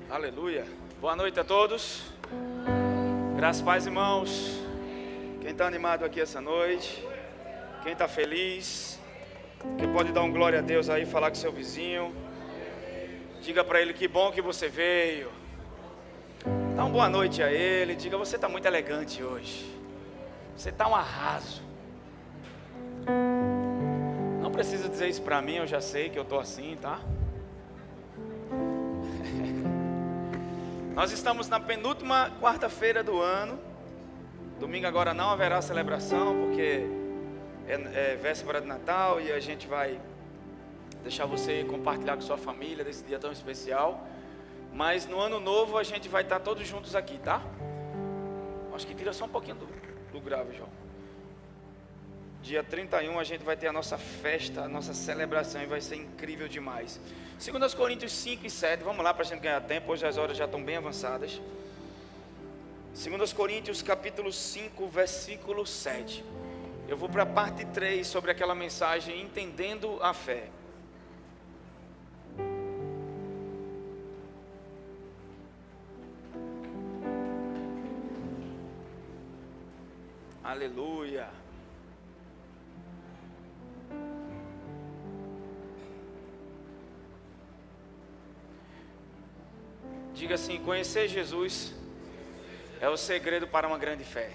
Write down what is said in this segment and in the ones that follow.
Aleluia. Boa noite a todos. Graças, paz, irmãos. Quem está animado aqui essa noite? Quem está feliz? Quem pode dar um glória a Deus aí, falar com seu vizinho? Diga para ele que bom que você veio. Dá uma boa noite a ele. Diga, você está muito elegante hoje. Você está um arraso. Não precisa dizer isso para mim, eu já sei que eu estou assim, tá? Nós estamos na penúltima quarta-feira do ano. Domingo agora não haverá celebração, porque é véspera de Natal e a gente vai deixar você compartilhar com sua família desse dia tão especial. Mas no ano novo a gente vai estar todos juntos aqui, tá? Acho que tira só um pouquinho do grave, João. Dia 31 a gente vai ter a nossa festa, a nossa celebração, e vai ser incrível demais. 2 Coríntios 5 e 7, vamos lá para a gente ganhar tempo, hoje as horas já estão bem avançadas. 2 Coríntios capítulo 5, versículo 7. Eu vou para a parte 3 sobre aquela mensagem, entendendo a fé. Aleluia. Diga assim: conhecer Jesus é o segredo para uma grande fé.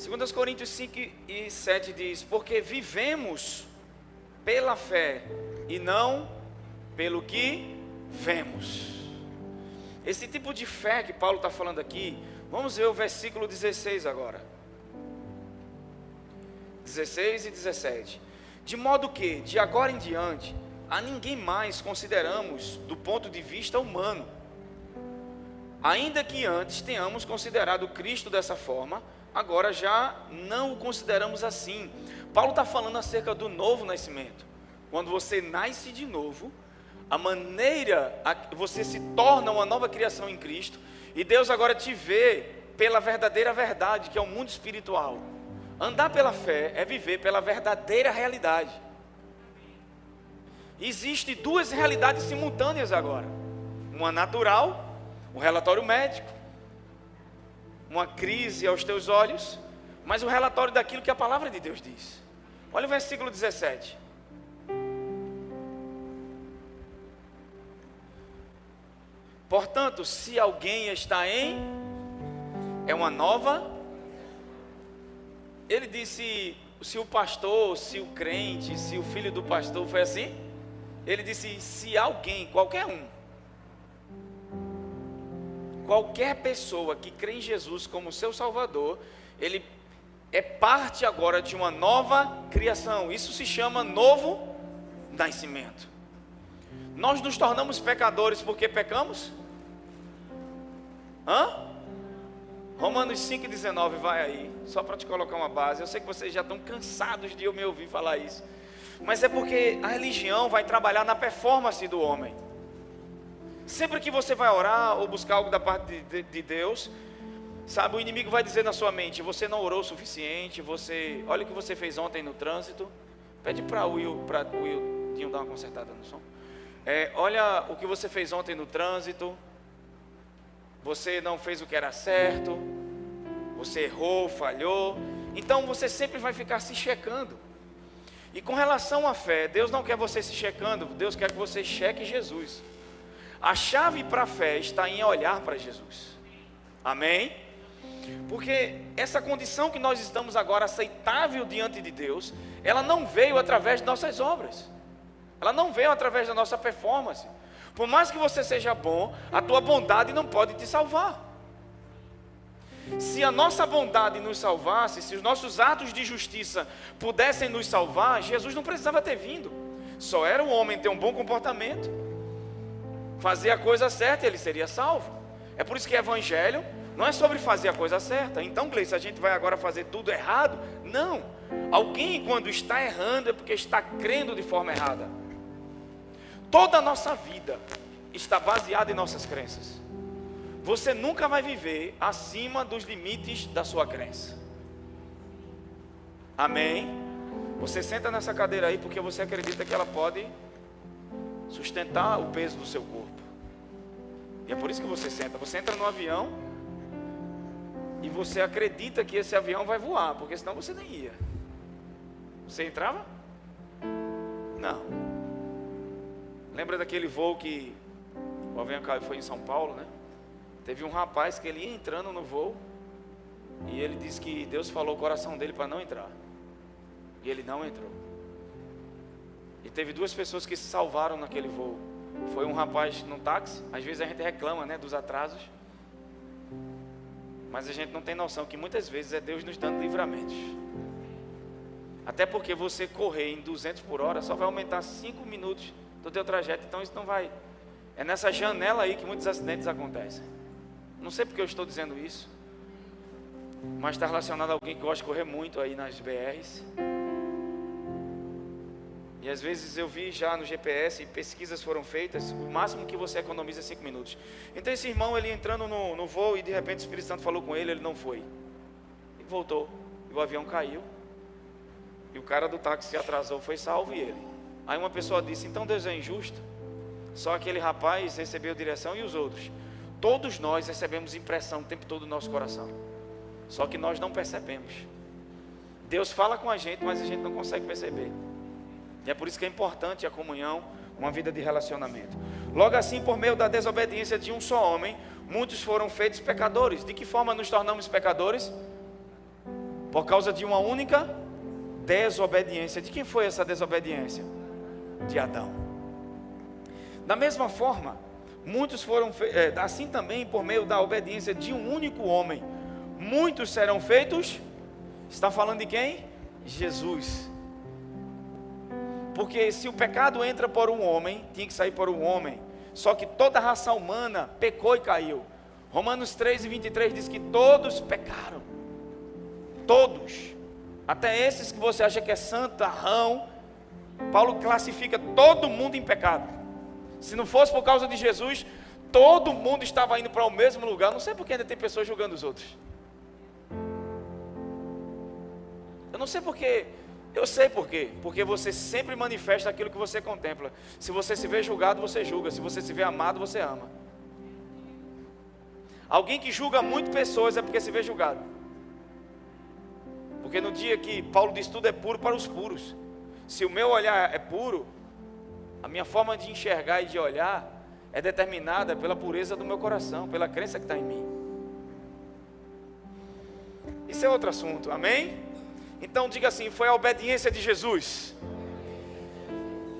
2 Coríntios 5 e 7 diz: porque vivemos pela fé e não pelo que vemos. Esse tipo de fé que Paulo está falando aqui, vamos ver o versículo 16 agora. 16 e 17. De modo que, de agora em diante, a ninguém mais consideramos do ponto de vista humano. Ainda que antes tenhamos considerado Cristo dessa forma, agora já não o consideramos assim. Paulo está falando acerca do novo nascimento. Quando você nasce de novo, a maneira, você se torna uma nova criação em Cristo, e Deus agora te vê pela verdadeira verdade, que é o mundo espiritual. Andar pela fé é viver pela verdadeira realidade. Existem duas realidades simultâneas agora: uma natural, um relatório médico, uma crise aos teus olhos, mas o relatório daquilo que a palavra de Deus diz. Olha o versículo 17. Portanto, se alguém está é uma nova. Ele disse, se o pastor, se o crente, se o filho do pastor, foi assim? Ele disse, se alguém, qualquer um, qualquer pessoa que crê em Jesus como seu Salvador, ele é parte agora de uma nova criação. Isso se chama novo nascimento. Nós nos tornamos pecadores porque pecamos? Romanos 5,19, vai aí, só para te colocar uma base. Eu sei que vocês já estão cansados de eu me ouvir falar isso, mas é porque a religião vai trabalhar na performance do homem. Sempre que você vai orar ou buscar algo da parte de Deus, sabe, o inimigo vai dizer na sua mente: você não orou o suficiente, olha o que você fez ontem no trânsito. Pede para o Will dar uma consertada no som. Olha o que você fez ontem no trânsito. Você não fez o que era certo, você errou, falhou. Então você sempre vai ficar se checando. E com relação à fé, Deus não quer você se checando, Deus quer que você cheque Jesus. A chave para a fé está em olhar para Jesus. Amém? Porque essa condição que nós estamos agora aceitável diante de Deus, ela não veio através de nossas obras. Ela não veio através da nossa performance. Por mais que você seja bom, a tua bondade não pode te salvar. Se a nossa bondade nos salvasse, se os nossos atos de justiça pudessem nos salvar, Jesus não precisava ter vindo. Só era o homem ter um bom comportamento, fazer a coisa certa, e ele seria salvo. É por isso que o evangelho não é sobre fazer a coisa certa. Então, Gleice, a gente vai agora fazer tudo errado? Não. Alguém, quando está errando, é porque está crendo de forma errada. Toda a nossa vida está baseada em nossas crenças. Você nunca vai viver acima dos limites da sua crença. Amém? Você senta nessa cadeira aí porque você acredita que ela pode sustentar o peso do seu corpo. E é por isso que você senta. Você entra no avião e você acredita que esse avião vai voar, porque senão você nem ia. Você entrava? Não. Lembra daquele voo que o avião caiu, foi em São Paulo, né? Teve um rapaz que ele ia entrando no voo e ele disse que Deus falou o coração dele para não entrar. E ele não entrou. E teve 2 pessoas que se salvaram naquele voo. Foi um rapaz num táxi. Às vezes a gente reclama, né, dos atrasos, mas a gente não tem noção que muitas vezes é Deus nos dando livramentos. Até porque você correr em 200 por hora só vai aumentar 5 minutos do teu trajeto. Então isso não vai. É nessa janela aí que muitos acidentes acontecem. Não sei porque eu estou dizendo isso, mas está relacionado a alguém que gosta de correr muito aí nas BRs. E às vezes eu vi já no GPS, pesquisas foram feitas, o máximo que você economiza é 5 minutos. Então esse irmão, ele entrando no voo e de repente o Espírito Santo falou com ele, ele não foi. E voltou, e o avião caiu. E o cara do táxi se atrasou, foi salvo e ele. Aí uma pessoa disse, então Deus é injusto? Só aquele rapaz recebeu direção e os outros. Todos nós recebemos impressão o tempo todo no nosso coração. Só que nós não percebemos. Deus fala com a gente, mas a gente não consegue perceber. E é por isso que é importante a comunhão, uma vida de relacionamento. Logo assim, por meio da desobediência de um só homem, muitos foram feitos pecadores. De que forma nos tornamos pecadores? Por causa de uma única desobediência. De quem foi essa desobediência? De Adão. Da mesma forma, muitos foram assim também por meio da obediência de um único homem. Muitos serão feitos. Está falando de quem? Jesus. Porque se o pecado entra por um homem, tinha que sair por um homem. Só que toda a raça humana pecou e caiu. Romanos 3:23 diz que todos pecaram. Todos. Até esses que você acha que é santarrão, Paulo classifica todo mundo em pecado. Se não fosse por causa de Jesus, todo mundo estava indo para o mesmo lugar. Não sei porque ainda tem pessoas julgando os outros. Eu não sei porque. Eu sei por quê. Porque você sempre manifesta aquilo que você contempla. Se você se vê julgado, você julga. Se você se vê amado, você ama. Alguém que julga muito pessoas é porque se vê julgado. Porque no dia que Paulo diz tudo é puro para os puros. Se o meu olhar é puro, a minha forma de enxergar e de olhar é determinada pela pureza do meu coração, pela crença que está em mim. Isso é outro assunto, amém? Então diga assim, foi a obediência de Jesus.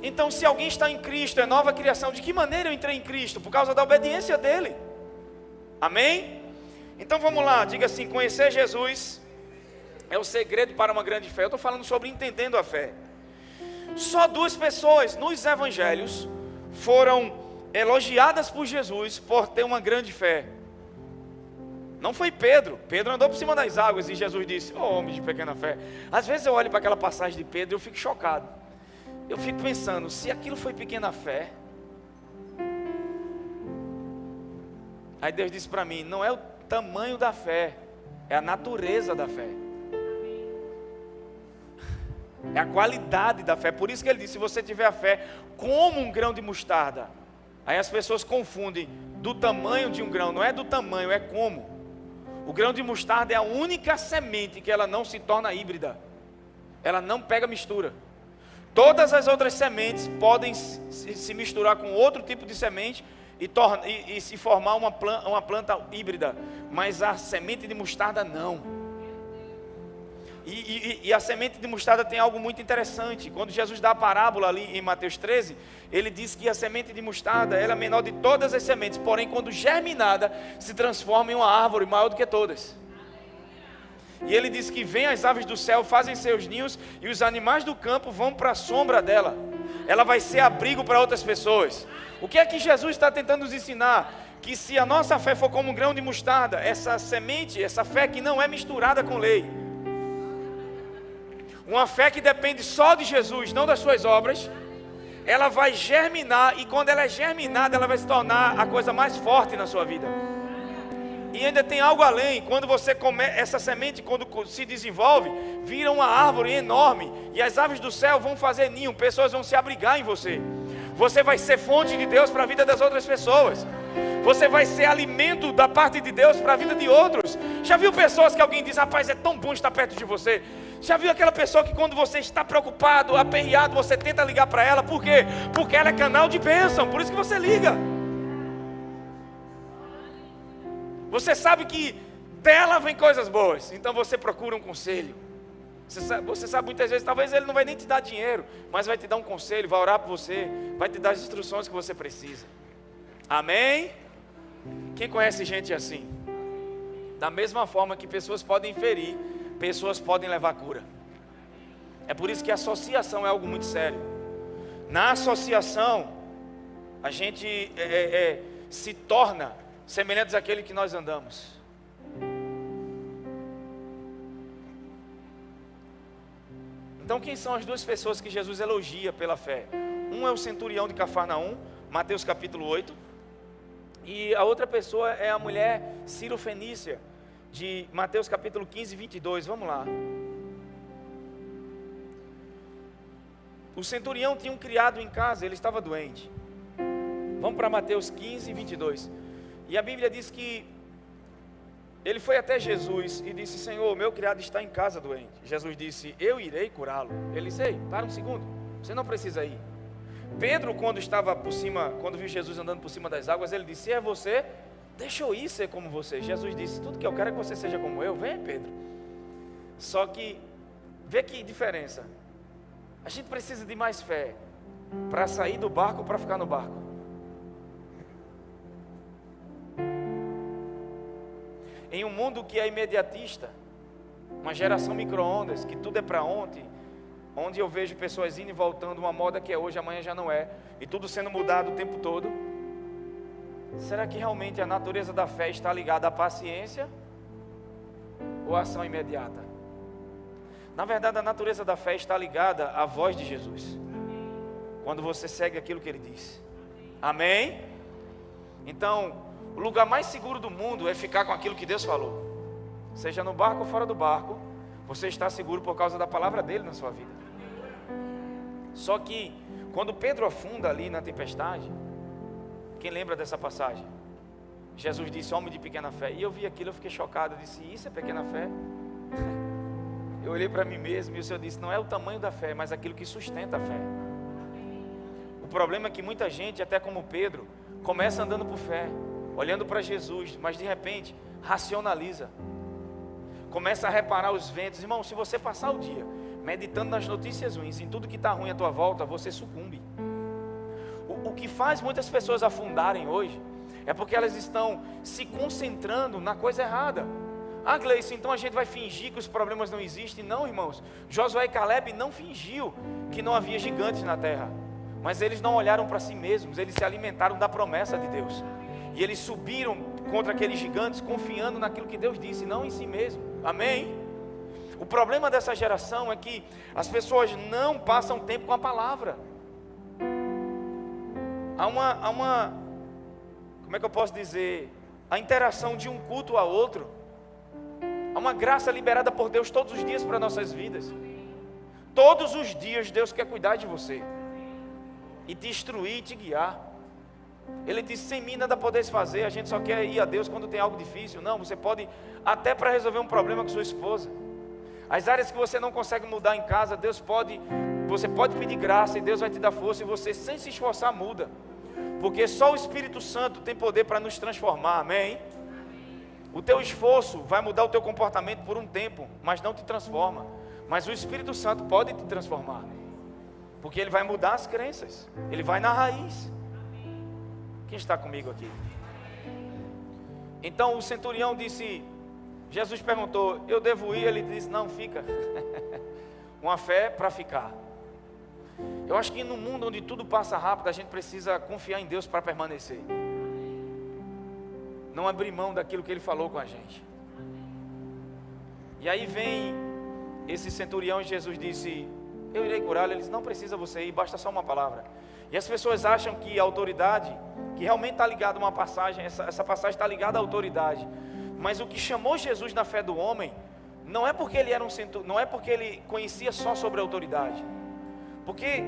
Então se alguém está em Cristo, é nova criação. De que maneira eu entrei em Cristo? Por causa da obediência dele. Amém? Então vamos lá, diga assim, conhecer Jesus é o segredo para uma grande fé. Eu estou falando sobre entendendo a fé. Só 2 pessoas nos evangelhos foram elogiadas por Jesus por ter uma grande fé. Não foi Pedro. Pedro andou por cima das águas e Jesus disse, oh, homem de pequena fé. Às vezes eu olho para aquela passagem de Pedro e eu fico chocado. Eu fico pensando, se aquilo foi pequena fé. Aí Deus disse para mim, não é o tamanho da fé, é a natureza da fé. É a qualidade da fé. Por isso que ele disse, se você tiver a fé como um grão de mostarda. Aí as pessoas confundem do tamanho de um grão. Não é do tamanho, é como. O grão de mostarda é a única semente que ela não se torna híbrida. Ela não pega mistura. Todas as outras sementes podem se misturar com outro tipo de semente e se formar uma planta híbrida. Mas a semente de mostarda não. E a semente de mostarda tem algo muito interessante. Quando Jesus dá a parábola ali em Mateus 13, ele diz que a semente de mostarda ela é a menor de todas as sementes, porém quando germinada se transforma em uma árvore maior do que todas. E ele diz que vêm as aves do céu, fazem seus ninhos e os animais do campo vão para a sombra dela. Ela vai ser abrigo para outras pessoas. O que é que Jesus está tentando nos ensinar? Que se a nossa fé for como um grão de mostarda, essa semente, essa fé que não é misturada com lei, uma fé que depende só de Jesus, não das suas obras, ela vai germinar, e quando ela é germinada, ela vai se tornar a coisa mais forte na sua vida. E ainda tem algo além. Quando você come essa semente, quando se desenvolve, vira uma árvore enorme, e as aves do céu vão fazer ninho, pessoas vão se abrigar em você. Você vai ser fonte de Deus para a vida das outras pessoas. Você vai ser alimento da parte de Deus para a vida de outros. Já viu pessoas que alguém diz: rapaz, é tão bom estar perto de você? Já viu aquela pessoa que quando você está preocupado, aperreado, você tenta ligar para ela? Por quê? Porque ela é canal de bênção, por isso que você liga. Você sabe que dela vem coisas boas, então você procura um conselho. Você sabe muitas vezes, talvez ele não vai nem te dar dinheiro, mas vai te dar um conselho, vai orar por você, vai te dar as instruções que você precisa. Amém? Quem conhece gente assim? Da mesma forma que pessoas podem ferir, pessoas podem levar cura. É por isso que a associação é algo muito sério. Na associação, a gente se torna semelhantes àquele que nós andamos. Então quem são as duas pessoas que Jesus elogia pela fé? Um é o centurião de Cafarnaum, Mateus capítulo 8. E a outra pessoa é a mulher Cirofenícia, de Mateus capítulo 15, 22. Vamos lá. O centurião tinha um criado em casa, ele estava doente. Vamos para Mateus 15, 22. E a Bíblia diz que ele foi até Jesus e disse: Senhor, meu criado está em casa doente. Jesus disse: eu irei curá-lo. Ele disse: ei, para um segundo, você não precisa ir. Pedro, quando estava por cima, quando viu Jesus andando por cima das águas, ele disse: é você? Deixa eu ir ser como você. Jesus disse: tudo que eu quero é que você seja como eu. Vem, Pedro. Só que, vê que diferença. A gente precisa de mais fé para sair do barco ou para ficar no barco. Em um mundo que é imediatista, uma geração micro-ondas, que tudo é para ontem, onde eu vejo pessoas indo e voltando, uma moda que é hoje, amanhã já não é, e tudo sendo mudado o tempo todo. Será que realmente a natureza da fé está ligada à paciência ou à ação imediata? Na verdade, a natureza da fé está ligada à voz de Jesus, quando você segue aquilo que Ele diz. Amém? Então, o lugar mais seguro do mundo é ficar com aquilo que Deus falou. Seja no barco ou fora do barco, você está seguro por causa da palavra dele na sua vida. Só que, quando Pedro afunda ali na tempestade, quem lembra dessa passagem? Jesus disse: homem de pequena fé. E eu vi aquilo, eu fiquei chocado, eu disse: isso é pequena fé? Eu olhei para mim mesmo e o Senhor disse: não é o tamanho da fé, mas aquilo que sustenta a fé. O problema é que muita gente, até como Pedro, começa andando por fé, olhando para Jesus, mas de repente racionaliza, começa a reparar os ventos. Irmão, se você passar o dia meditando nas notícias ruins, em tudo que está ruim à tua volta, você sucumbe. O que faz muitas pessoas afundarem hoje é porque elas estão se concentrando na coisa errada. Ah, Gleice, então a gente vai fingir que os problemas não existem? Não, irmãos. Josué e Caleb não fingiu que não havia gigantes na terra, mas eles não olharam para si mesmos, eles se alimentaram da promessa de Deus. E eles subiram contra aqueles gigantes confiando naquilo que Deus disse, não em si mesmo. Amém? O problema dessa geração é que as pessoas não passam tempo com a palavra. Há uma, como é que eu posso dizer? A interação de um culto a outro. Há uma graça liberada por Deus todos os dias para nossas vidas. Todos os dias Deus quer cuidar de você e te instruir e te guiar. Ele disse: sem mim nada podeis fazer. A gente só quer ir a Deus quando tem algo difícil. Não, você pode até para resolver um problema com sua esposa. As áreas que você não consegue mudar em casa, você pode pedir graça e Deus vai te dar força, e você, sem se esforçar, muda. Porque só o Espírito Santo tem poder para nos transformar. Amém? O teu esforço vai mudar o teu comportamento por um tempo, mas não te transforma. Mas o Espírito Santo pode te transformar, porque ele vai mudar as crenças, ele vai na raiz. Quem está comigo aqui? Então o centurião disse, Jesus perguntou: eu devo ir? Ele disse: não, fica. Uma fé para ficar. Eu acho que no mundo onde tudo passa rápido, a gente precisa confiar em Deus para permanecer. Não abrir mão daquilo que Ele falou com a gente. E aí vem esse centurião e Jesus disse: eu irei curá-lo. Ele disse: não precisa você ir, basta só uma palavra. E as pessoas acham que a autoridade, que realmente está ligada a uma passagem, essa passagem está ligada à autoridade. Mas o que chamou Jesus na fé do homem, não é porque ele era não é porque ele conhecia só sobre a autoridade. Porque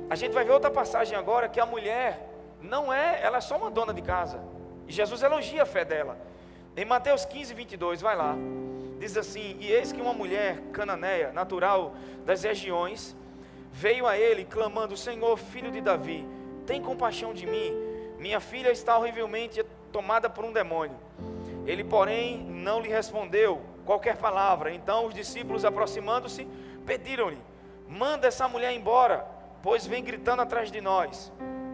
A gente vai ver outra passagem agora, que a mulher não é, ela é só uma dona de casa. E Jesus elogia a fé dela. Em Mateus 15, 22, vai lá. Diz assim: e eis que uma mulher cananeia, natural das regiões, veio a ele clamando: Senhor, filho de Davi, tem compaixão de mim, minha filha está horrivelmente tomada por um demônio. Ele, porém, não lhe respondeu qualquer palavra. Então os discípulos, aproximando-se, pediram-lhe: manda essa mulher embora, pois vem gritando atrás de nós.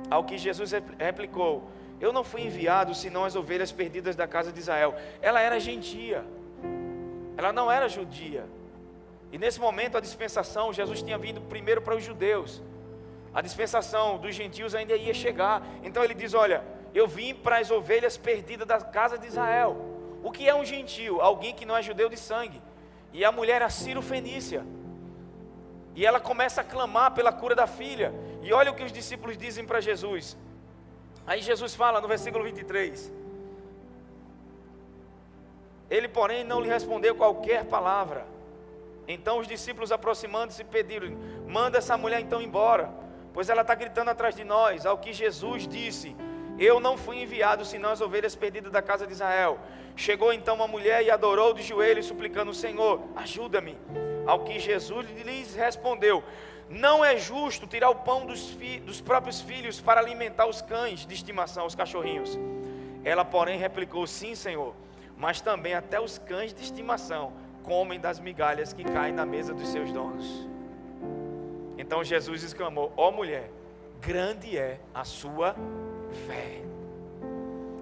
Ao que Jesus replicou: eu não fui enviado senão as ovelhas perdidas da casa de Israel. Ela era gentia, ela não era judia. E nesse momento a dispensação, Jesus tinha vindo primeiro para os judeus. A dispensação dos gentios ainda ia chegar. Então ele diz: olha, eu vim para as ovelhas perdidas da casa de Israel. O que é um gentio? Alguém que não é judeu de sangue. E a mulher era Ciro-fenícia. E ela começa a clamar pela cura da filha. E olha o que os discípulos dizem para Jesus. Aí Jesus fala no versículo 23. Ele, porém, não lhe respondeu qualquer palavra. Então os discípulos, aproximando-se, pediram: manda essa mulher então embora, pois ela está gritando atrás de nós. Ao que Jesus disse: eu não fui enviado senão as ovelhas perdidas da casa de Israel. Chegou então uma mulher e adorou de joelhos, suplicando: Senhor, ajuda-me. Ao que Jesus lhes respondeu: não é justo tirar o pão dos próprios filhos para alimentar os cães de estimação, os cachorrinhos. Ela, porém, replicou: sim, Senhor, mas também até os cães de estimação comem das migalhas que caem na mesa dos seus donos. Então Jesus exclamou: ó mulher, grande é a sua fé,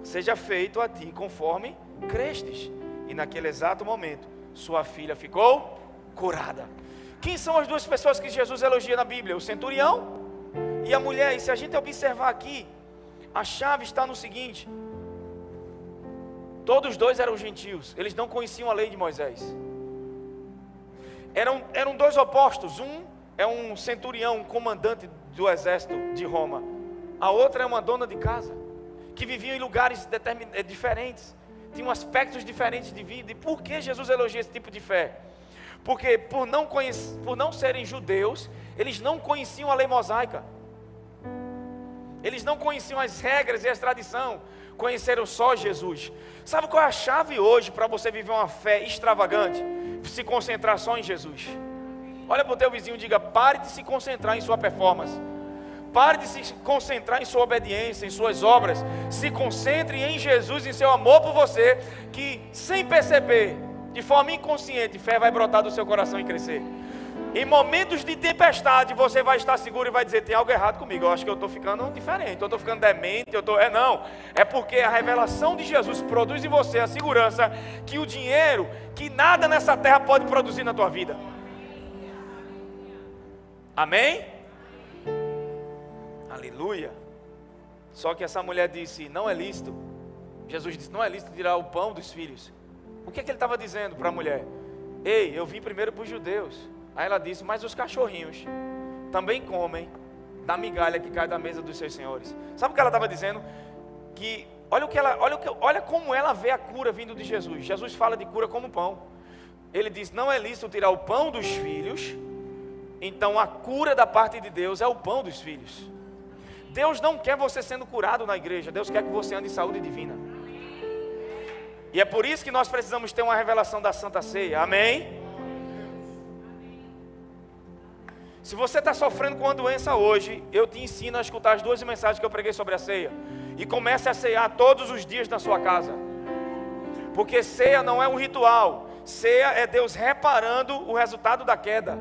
seja feito a ti conforme crestes. E naquele exato momento sua filha ficou curada. Quem são as duas pessoas que Jesus elogia na Bíblia? O centurião e a mulher. E se a gente observar aqui, a chave está no seguinte: todos dois eram gentios, eles não conheciam a lei de Moisés. Eram dois opostos. Um é um centurião, um comandante do exército de Roma. A outra é uma dona de casa, que vivia em lugares diferentes, tinham aspectos diferentes de vida. E por que Jesus elogia esse tipo de fé? Porque por não serem judeus, eles não conheciam a lei mosaica. Eles não conheciam as regras e as tradições. Conheceram só Jesus. Sabe qual é a chave hoje para você viver uma fé extravagante? Se concentrar só em Jesus. Olha para o teu vizinho e diga: pare de se concentrar em sua performance. Pare de se concentrar em sua obediência, em suas obras. Se concentre em Jesus, em seu amor por você, que sem perceber, de forma inconsciente, fé vai brotar do seu coração e crescer. Em momentos de tempestade, você vai estar seguro e vai dizer: tem algo errado comigo, eu acho que eu estou ficando diferente, eu estou ficando demente, não, é porque a revelação de Jesus produz em você a segurança que o dinheiro, que nada nessa terra pode produzir na tua vida. Amém? Aleluia. Só que essa mulher disse: não é lícito. Jesus disse: não é lícito tirar o pão dos filhos. O que é que ele estava dizendo para a mulher? Ei, eu vim primeiro para os judeus. Aí ela disse: mas os cachorrinhos também comem da migalha que cai da mesa dos seus senhores. Sabe o que ela estava dizendo? Que olha como ela vê a cura vindo de Jesus. Jesus fala de cura como pão. Ele diz: não é lícito tirar o pão dos filhos. Então a cura da parte de Deus é o pão dos filhos. Deus não quer você sendo curado na igreja. Deus quer que você ande em saúde divina. E é por isso que nós precisamos ter uma revelação da Santa Ceia. Amém? Se você está sofrendo com uma doença hoje, eu te ensino a escutar as duas mensagens que eu preguei sobre a ceia. E comece a cear todos os dias na sua casa. Porque ceia não é um ritual. Ceia é Deus reparando o resultado da queda.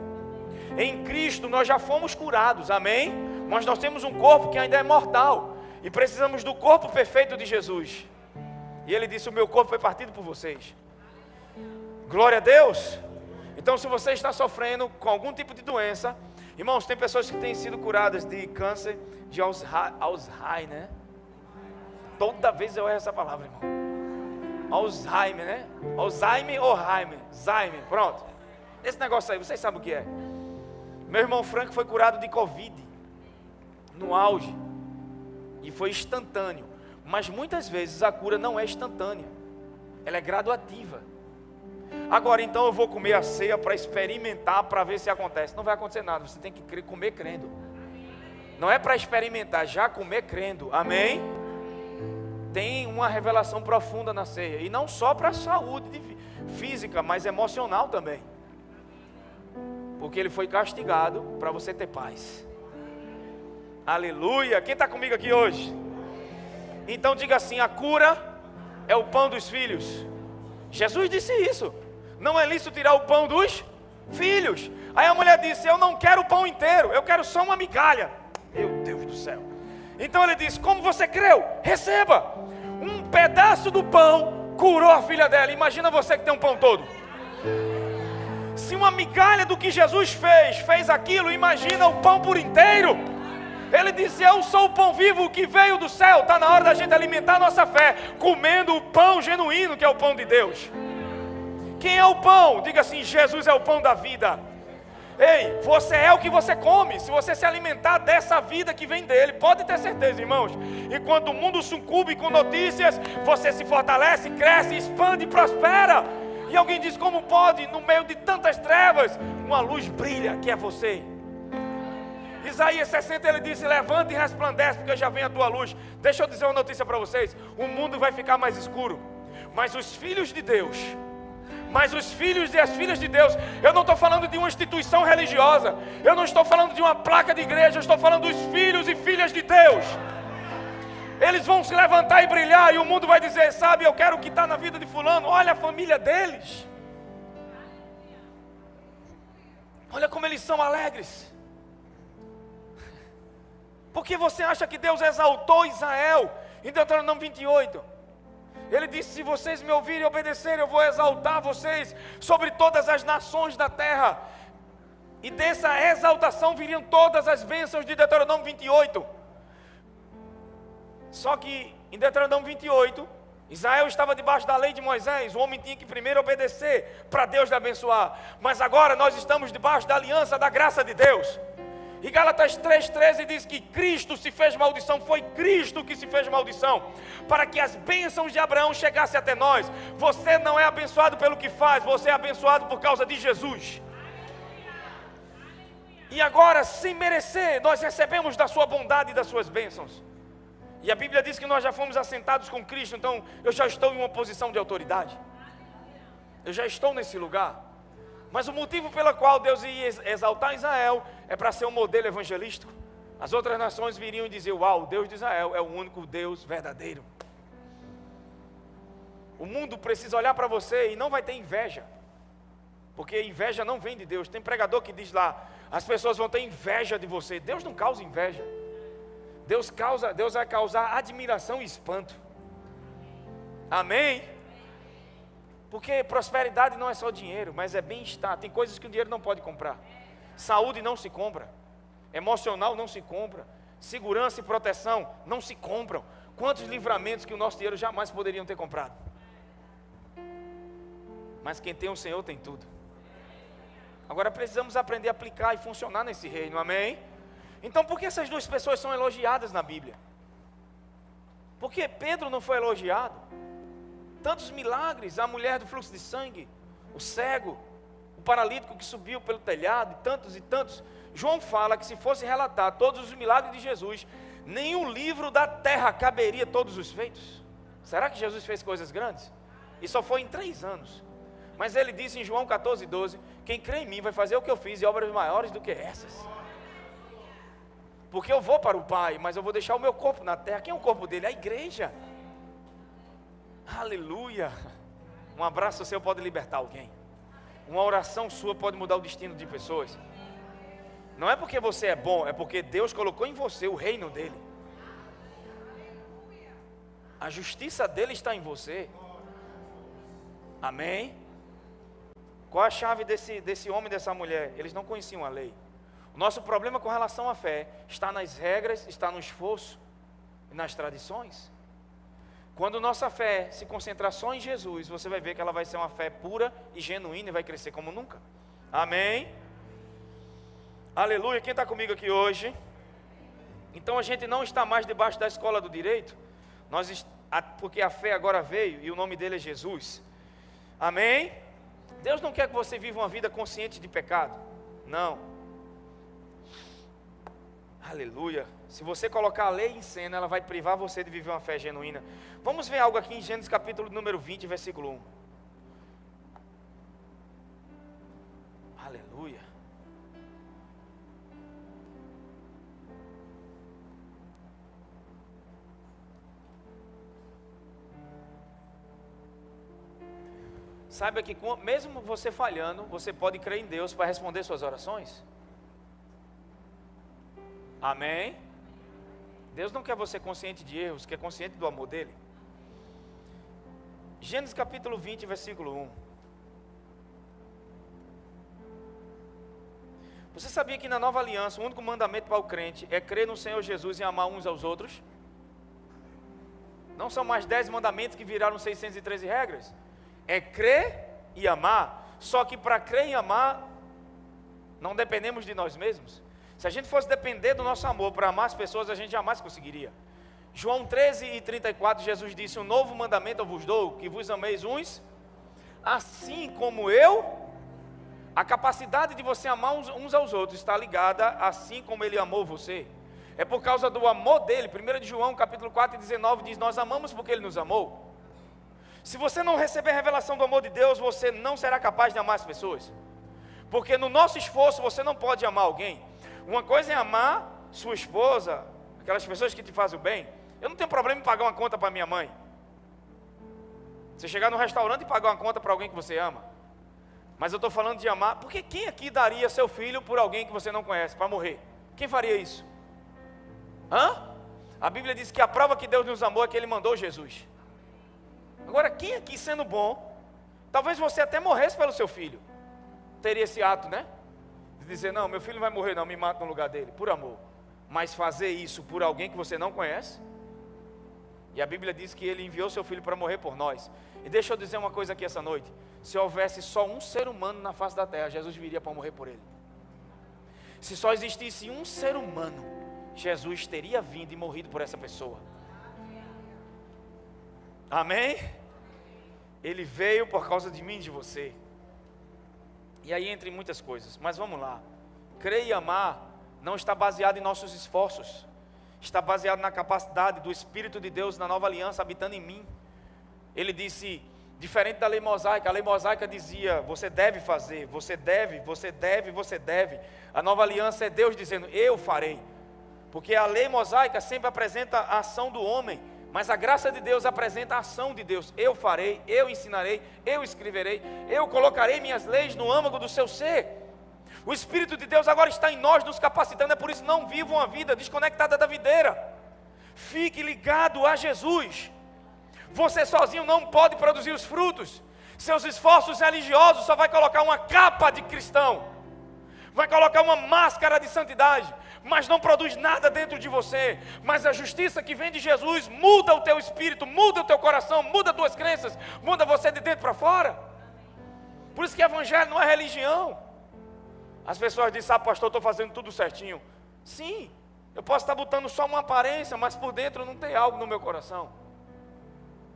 Em Cristo nós já fomos curados, amém? Mas nós temos um corpo que ainda é mortal. E precisamos do corpo perfeito de Jesus. E Ele disse: o meu corpo foi partido por vocês. Glória a Deus. Então, se você está sofrendo com algum tipo de doença, irmãos, tem pessoas que têm sido curadas de câncer, de Alzheimer, né? Toda vez eu erro essa palavra, irmão. Alzheimer, né? Alzheimer ou Alzheimer, pronto. Esse negócio aí, vocês sabem o que é. Meu irmão Frank foi curado de Covid, no auge, e foi instantâneo. Mas muitas vezes a cura não é instantânea, ela é graduativa. Agora então eu vou comer a ceia para experimentar, para ver se acontece. Não vai acontecer nada, você tem que comer crendo. Não é para experimentar, já comer crendo. Amém? Tem uma revelação profunda na ceia. E não só para a saúde física, mas emocional também. Porque ele foi castigado para você ter paz. Aleluia. Quem está comigo aqui hoje? Então diga assim: a cura é o pão dos filhos. Jesus disse isso. Não é lícito tirar o pão dos filhos. Aí a mulher disse: eu não quero o pão inteiro, eu quero só uma migalha. Meu Deus do céu. Então ele disse: como você creu? Receba. Um pedaço do pão curou a filha dela. Imagina você que tem um pão todo. Se uma migalha do que Jesus fez aquilo, imagina o pão por inteiro. Ele disse: eu sou o pão vivo que veio do céu. Está na hora da gente alimentar a nossa fé, comendo o pão genuíno, que é o pão de Deus. Quem é o pão? Diga assim: Jesus é o pão da vida. Ei, você é o que você come. Se você se alimentar dessa vida que vem dele, pode ter certeza, irmãos. Enquanto o mundo sucumbe com notícias, você se fortalece, cresce, expande e prospera. E alguém diz: como pode, no meio de tantas trevas, uma luz brilha, que é você. Isaías 60, ele disse: levanta e resplandece, porque já vem a tua luz. Deixa eu dizer uma notícia para vocês: o mundo vai ficar mais escuro, mas os filhos de Deus, mas os filhos e as filhas de Deus, eu não estou falando de uma instituição religiosa, eu não estou falando de uma placa de igreja, eu estou falando dos filhos e filhas de Deus. Eles vão se levantar e brilhar, e o mundo vai dizer: sabe, eu quero o que está na vida de fulano. Olha a família deles, olha como eles são alegres. Porque você acha que Deus exaltou Israel em Deuteronômio 28? Ele disse: se vocês me ouvirem e obedecerem, eu vou exaltar vocês sobre todas as nações da terra. E dessa exaltação viriam todas as bênçãos de Deuteronômio 28. Só que em Deuteronômio 28, Israel estava debaixo da lei de Moisés. O homem tinha que primeiro obedecer para Deus lhe abençoar. Mas agora nós estamos debaixo da aliança da graça de Deus. E Gálatas 3,13 diz que Cristo se fez maldição, foi Cristo que se fez maldição, para que as bênçãos de Abraão chegassem até nós. Você não é abençoado pelo que faz, você é abençoado por causa de Jesus. E agora, sem merecer, nós recebemos da sua bondade e das suas bênçãos. E a Bíblia diz que nós já fomos assentados com Cristo, então eu já estou em uma posição de autoridade. Eu já estou nesse lugar. Mas o motivo pelo qual Deus ia exaltar Israel é para ser um modelo evangelístico. As outras nações viriam e dizer: uau, o Deus de Israel é o único Deus verdadeiro. O mundo precisa olhar para você e não vai ter inveja, porque inveja não vem de Deus. Tem pregador que diz lá: as pessoas vão ter inveja de você. Deus não causa inveja. Deus vai causar admiração e espanto. Amém? Porque prosperidade não é só dinheiro, mas é bem-estar. Tem coisas que o dinheiro não pode comprar. Saúde não se compra. Emocional não se compra. Segurança e proteção não se compram. Quantos livramentos que o nosso dinheiro jamais poderiam ter comprado. Mas quem tem o Senhor tem tudo. Agora precisamos aprender a aplicar e funcionar nesse reino, amém? Então por que essas duas pessoas são elogiadas na Bíblia? Porque Pedro não foi elogiado? Tantos milagres, a mulher do fluxo de sangue, o cego, o paralítico que subiu pelo telhado, e tantos e tantos. João fala que se fosse relatar todos os milagres de Jesus, nenhum livro da terra caberia todos os feitos. Será que Jesus fez coisas grandes? E só foi em 3 anos. Mas ele disse em João 14:12, quem crê em mim vai fazer o que eu fiz e obras maiores do que essas. Porque eu vou para o Pai, mas eu vou deixar o meu corpo na terra. Quem é o corpo dele? A igreja. Aleluia. Um abraço seu pode libertar alguém. Uma oração sua pode mudar o destino de pessoas. Não é porque você é bom, é porque Deus colocou em você o reino dele. A justiça dele está em você. Amém? Qual a chave desse homem e dessa mulher? Eles não conheciam a lei. O nosso problema com relação à fé está nas regras, está no esforço e nas tradições. Quando nossa fé se concentrar só em Jesus, você vai ver que ela vai ser uma fé pura e genuína e vai crescer como nunca. Amém? Aleluia. Quem está comigo aqui hoje? Então a gente não está mais debaixo da escola do direito, porque a fé agora veio e o nome dele é Jesus. Amém? Deus não quer que você viva uma vida consciente de pecado. Não. Aleluia. Se você colocar a lei em cena, ela vai privar você de viver uma fé genuína. Vamos ver algo aqui em Gênesis capítulo número 20, versículo 1. Aleluia. Saiba que mesmo você falhando, você pode crer em Deus para responder suas orações. Amém? Deus não quer você consciente de erros, quer consciente do amor dele. Gênesis capítulo 20, versículo 1. Você sabia que na nova aliança, o único mandamento para o crente é crer no Senhor Jesus e amar uns aos outros? Não são mais 10 mandamentos que viraram 613 regras? É crer e amar. Só que para crer e amar, não dependemos de nós mesmos. Se a gente fosse depender do nosso amor para amar as pessoas, a gente jamais conseguiria. João 13:34, Jesus disse: um novo mandamento eu vos dou, que vos ameis uns, assim como eu. A capacidade de você amar uns aos outros está ligada assim como ele amou você. É por causa do amor dele. 1 de João capítulo 4:19 diz: nós amamos porque ele nos amou. Se você não receber a revelação do amor de Deus, você não será capaz de amar as pessoas. Porque no nosso esforço você não pode amar alguém. Uma coisa é amar sua esposa, aquelas pessoas que te fazem o bem. Eu não tenho problema em pagar uma conta para minha mãe. Você chegar no restaurante e pagar uma conta para alguém que você ama. Mas eu estou falando de amar, porque quem aqui daria seu filho por alguém que você não conhece, para morrer? Quem faria isso? A Bíblia diz que a prova que Deus nos amou é que Ele mandou Jesus. Agora, quem aqui sendo bom, talvez você até morresse pelo seu filho, teria esse ato, né? De dizer: não, meu filho não vai morrer não, me mata no lugar dele, por amor. Mas fazer isso por alguém que você não conhece? E a Bíblia diz que Ele enviou seu filho para morrer por nós. E deixa eu dizer uma coisa aqui essa noite: se houvesse só um ser humano na face da terra, Jesus viria para morrer por ele. Se só existisse um ser humano, Jesus teria vindo e morrido por essa pessoa. Amém? Ele veio por causa de mim e de você. E aí entre muitas coisas, mas vamos lá. Crer e amar não está baseado em nossos esforços, está baseado na capacidade do Espírito de Deus na nova aliança habitando em mim. Ele disse, diferente da lei mosaica, a lei mosaica dizia: você deve fazer, você deve, você deve, você deve. A nova aliança é Deus dizendo: eu farei. Porque a lei mosaica sempre apresenta a ação do homem, mas a graça de Deus apresenta a ação de Deus. Eu farei, eu ensinarei, eu escreverei, eu colocarei minhas leis no âmago do seu ser. O Espírito de Deus agora está em nós, nos capacitando. É por isso: não viva uma vida desconectada da videira. Fique ligado a Jesus. Você sozinho não pode produzir os frutos. Seus esforços religiosos só vai colocar uma capa de cristão, vai colocar uma máscara de santidade, mas não produz nada dentro de você. Mas a justiça que vem de Jesus muda o teu espírito, muda o teu coração, muda as tuas crenças, muda você de dentro para fora. Por isso que evangelho não é religião. As pessoas dizem: pastor, eu estou fazendo tudo certinho. Sim, eu posso estar botando só uma aparência, mas por dentro não tem algo no meu coração.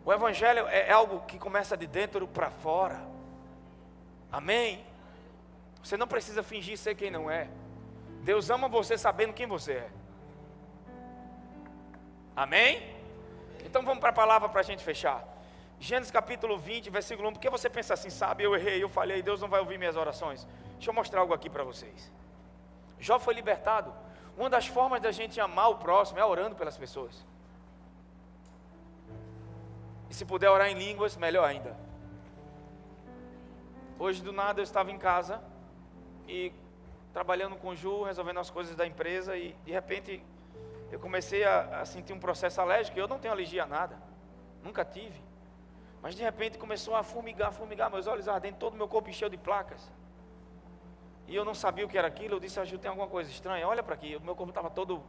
O evangelho é algo que começa de dentro para fora. Amém? Você não precisa fingir ser quem não é. Deus ama você sabendo quem você é. Amém? Então vamos para a palavra para a gente fechar. Gênesis capítulo 20, versículo 1. Por que você pensa assim? Sabe, eu errei, eu falhei, Deus não vai ouvir minhas orações. Deixa eu mostrar algo aqui para vocês. Jó foi libertado. Uma das formas da gente amar o próximo é orando pelas pessoas. E se puder orar em línguas, melhor ainda. Hoje do nada eu estava em casa e trabalhando com o Ju, resolvendo as coisas da empresa, e de repente eu comecei a sentir um processo alérgico. Eu não tenho alergia a nada, nunca tive, mas de repente começou a formigar, meus olhos ardendo, todo o meu corpo encheu de placas, e eu não sabia o que era aquilo. Eu disse: a Ju, tem alguma coisa estranha, olha para aqui. O meu corpo estava todo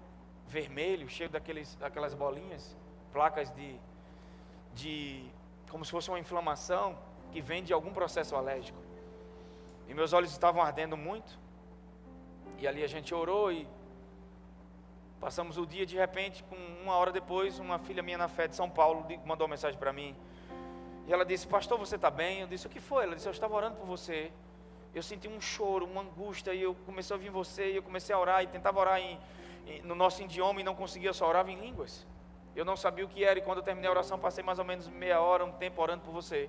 vermelho, cheio daquelas bolinhas, placas de como se fosse uma inflamação que vem de algum processo alérgico, e meus olhos estavam ardendo muito. E ali a gente orou e passamos o dia. De repente, com 1 hora depois, uma filha minha na fé de São Paulo mandou uma mensagem para mim. E ela disse: pastor, você está bem? Eu disse: o que foi? Ela disse: eu estava orando por você. Eu senti um choro, uma angústia, e eu comecei a ouvir você, e eu comecei a orar, e tentava orar em no nosso idioma e não conseguia, só orava em línguas. Eu não sabia o que era, e quando eu terminei a oração, passei mais ou menos meia hora, um tempo orando por você.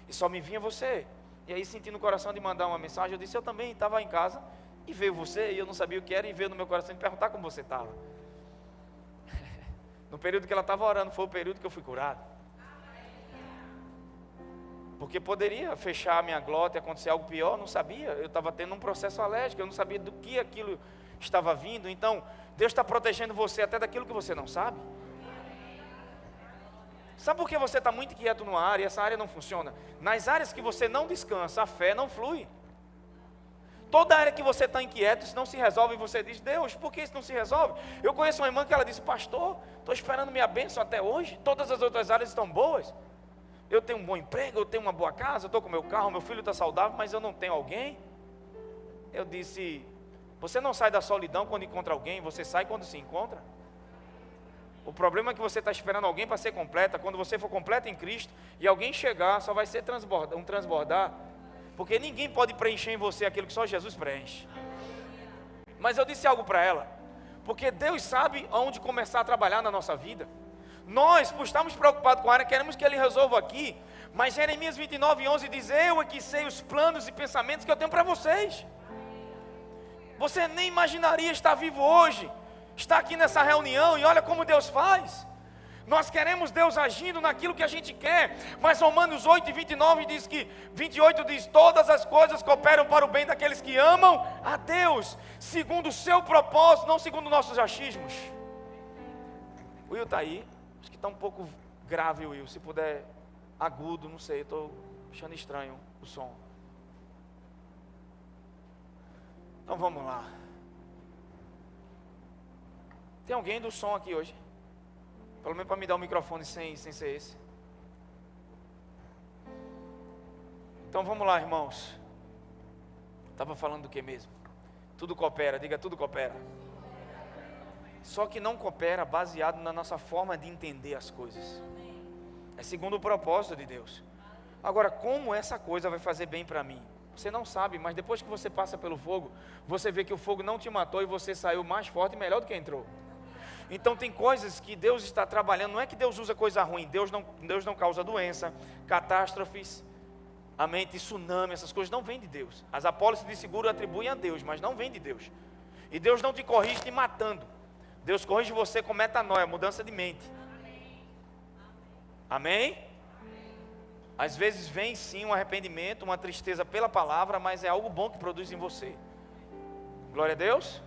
E só me vinha você. E aí senti no coração de mandar uma mensagem. Eu disse, eu também estava em casa, e veio você, e eu não sabia o que era, e veio no meu coração de perguntar como você estava. No período que ela estava orando, foi o período que eu fui curado. Porque poderia fechar a minha glota e acontecer algo pior, eu não sabia. Eu estava tendo um processo alérgico, eu não sabia do que aquilo estava vindo. Então, Deus está protegendo você até daquilo que você não sabe. Sabe por que você está muito inquieto numa área e essa área não funciona? Nas áreas que você não descansa, a fé não flui. Toda área que você está inquieto, isso não se resolve, e você diz, Deus, por que isso não se resolve? Eu conheço uma irmã que ela disse, pastor, estou esperando minha bênção até hoje, todas as outras áreas estão boas. Eu tenho um bom emprego, eu tenho uma boa casa, eu estou com meu carro, meu filho está saudável, mas eu não tenho alguém. Eu disse, você não sai da solidão quando encontra alguém, você sai quando se encontra. O problema é que você está esperando alguém para ser completa. Quando você for completa em Cristo e alguém chegar, só vai ser um transbordar. Porque ninguém pode preencher em você aquilo que só Jesus preenche. Mas eu disse algo para ela. Porque Deus sabe aonde começar a trabalhar na nossa vida. Nós, por estarmos preocupados com a área, queremos que Ele resolva aqui. Mas Jeremias 29:11 diz, eu é que sei os planos e pensamentos que eu tenho para vocês. Você nem imaginaria estar vivo hoje, estar aqui nessa reunião, e olha como Deus faz. Nós queremos Deus agindo naquilo que a gente quer, mas Romanos 8:29 diz que, 28 diz, todas as coisas cooperam para o bem daqueles que amam a Deus, segundo o seu propósito, não segundo nossos achismos. O Will está aí, acho que está um pouco grave o Will, se puder, agudo, não sei, estou achando estranho o som. Então vamos lá. Tem alguém do som aqui hoje? Pelo menos para me dar um microfone sem ser esse. Então vamos lá, irmãos. Estava falando do que mesmo? Tudo coopera, diga tudo coopera. Só que não coopera baseado na nossa forma de entender as coisas. É segundo o propósito de Deus. Agora, como essa coisa vai fazer bem para mim? Você não sabe, mas depois que você passa pelo fogo, você vê que o fogo não te matou e você saiu mais forte e melhor do que entrou. Então tem coisas que Deus está trabalhando, não é que Deus usa coisa ruim, Deus não causa doença, catástrofes, amém, tsunami, essas coisas não vêm de Deus. As apólices de seguro atribuem a Deus, mas não vêm de Deus. E Deus não te corrige te matando, Deus corrige você com metanoia, mudança de mente. Amém? Às vezes vem sim um arrependimento, uma tristeza pela palavra, mas é algo bom que produz em você. Glória a Deus.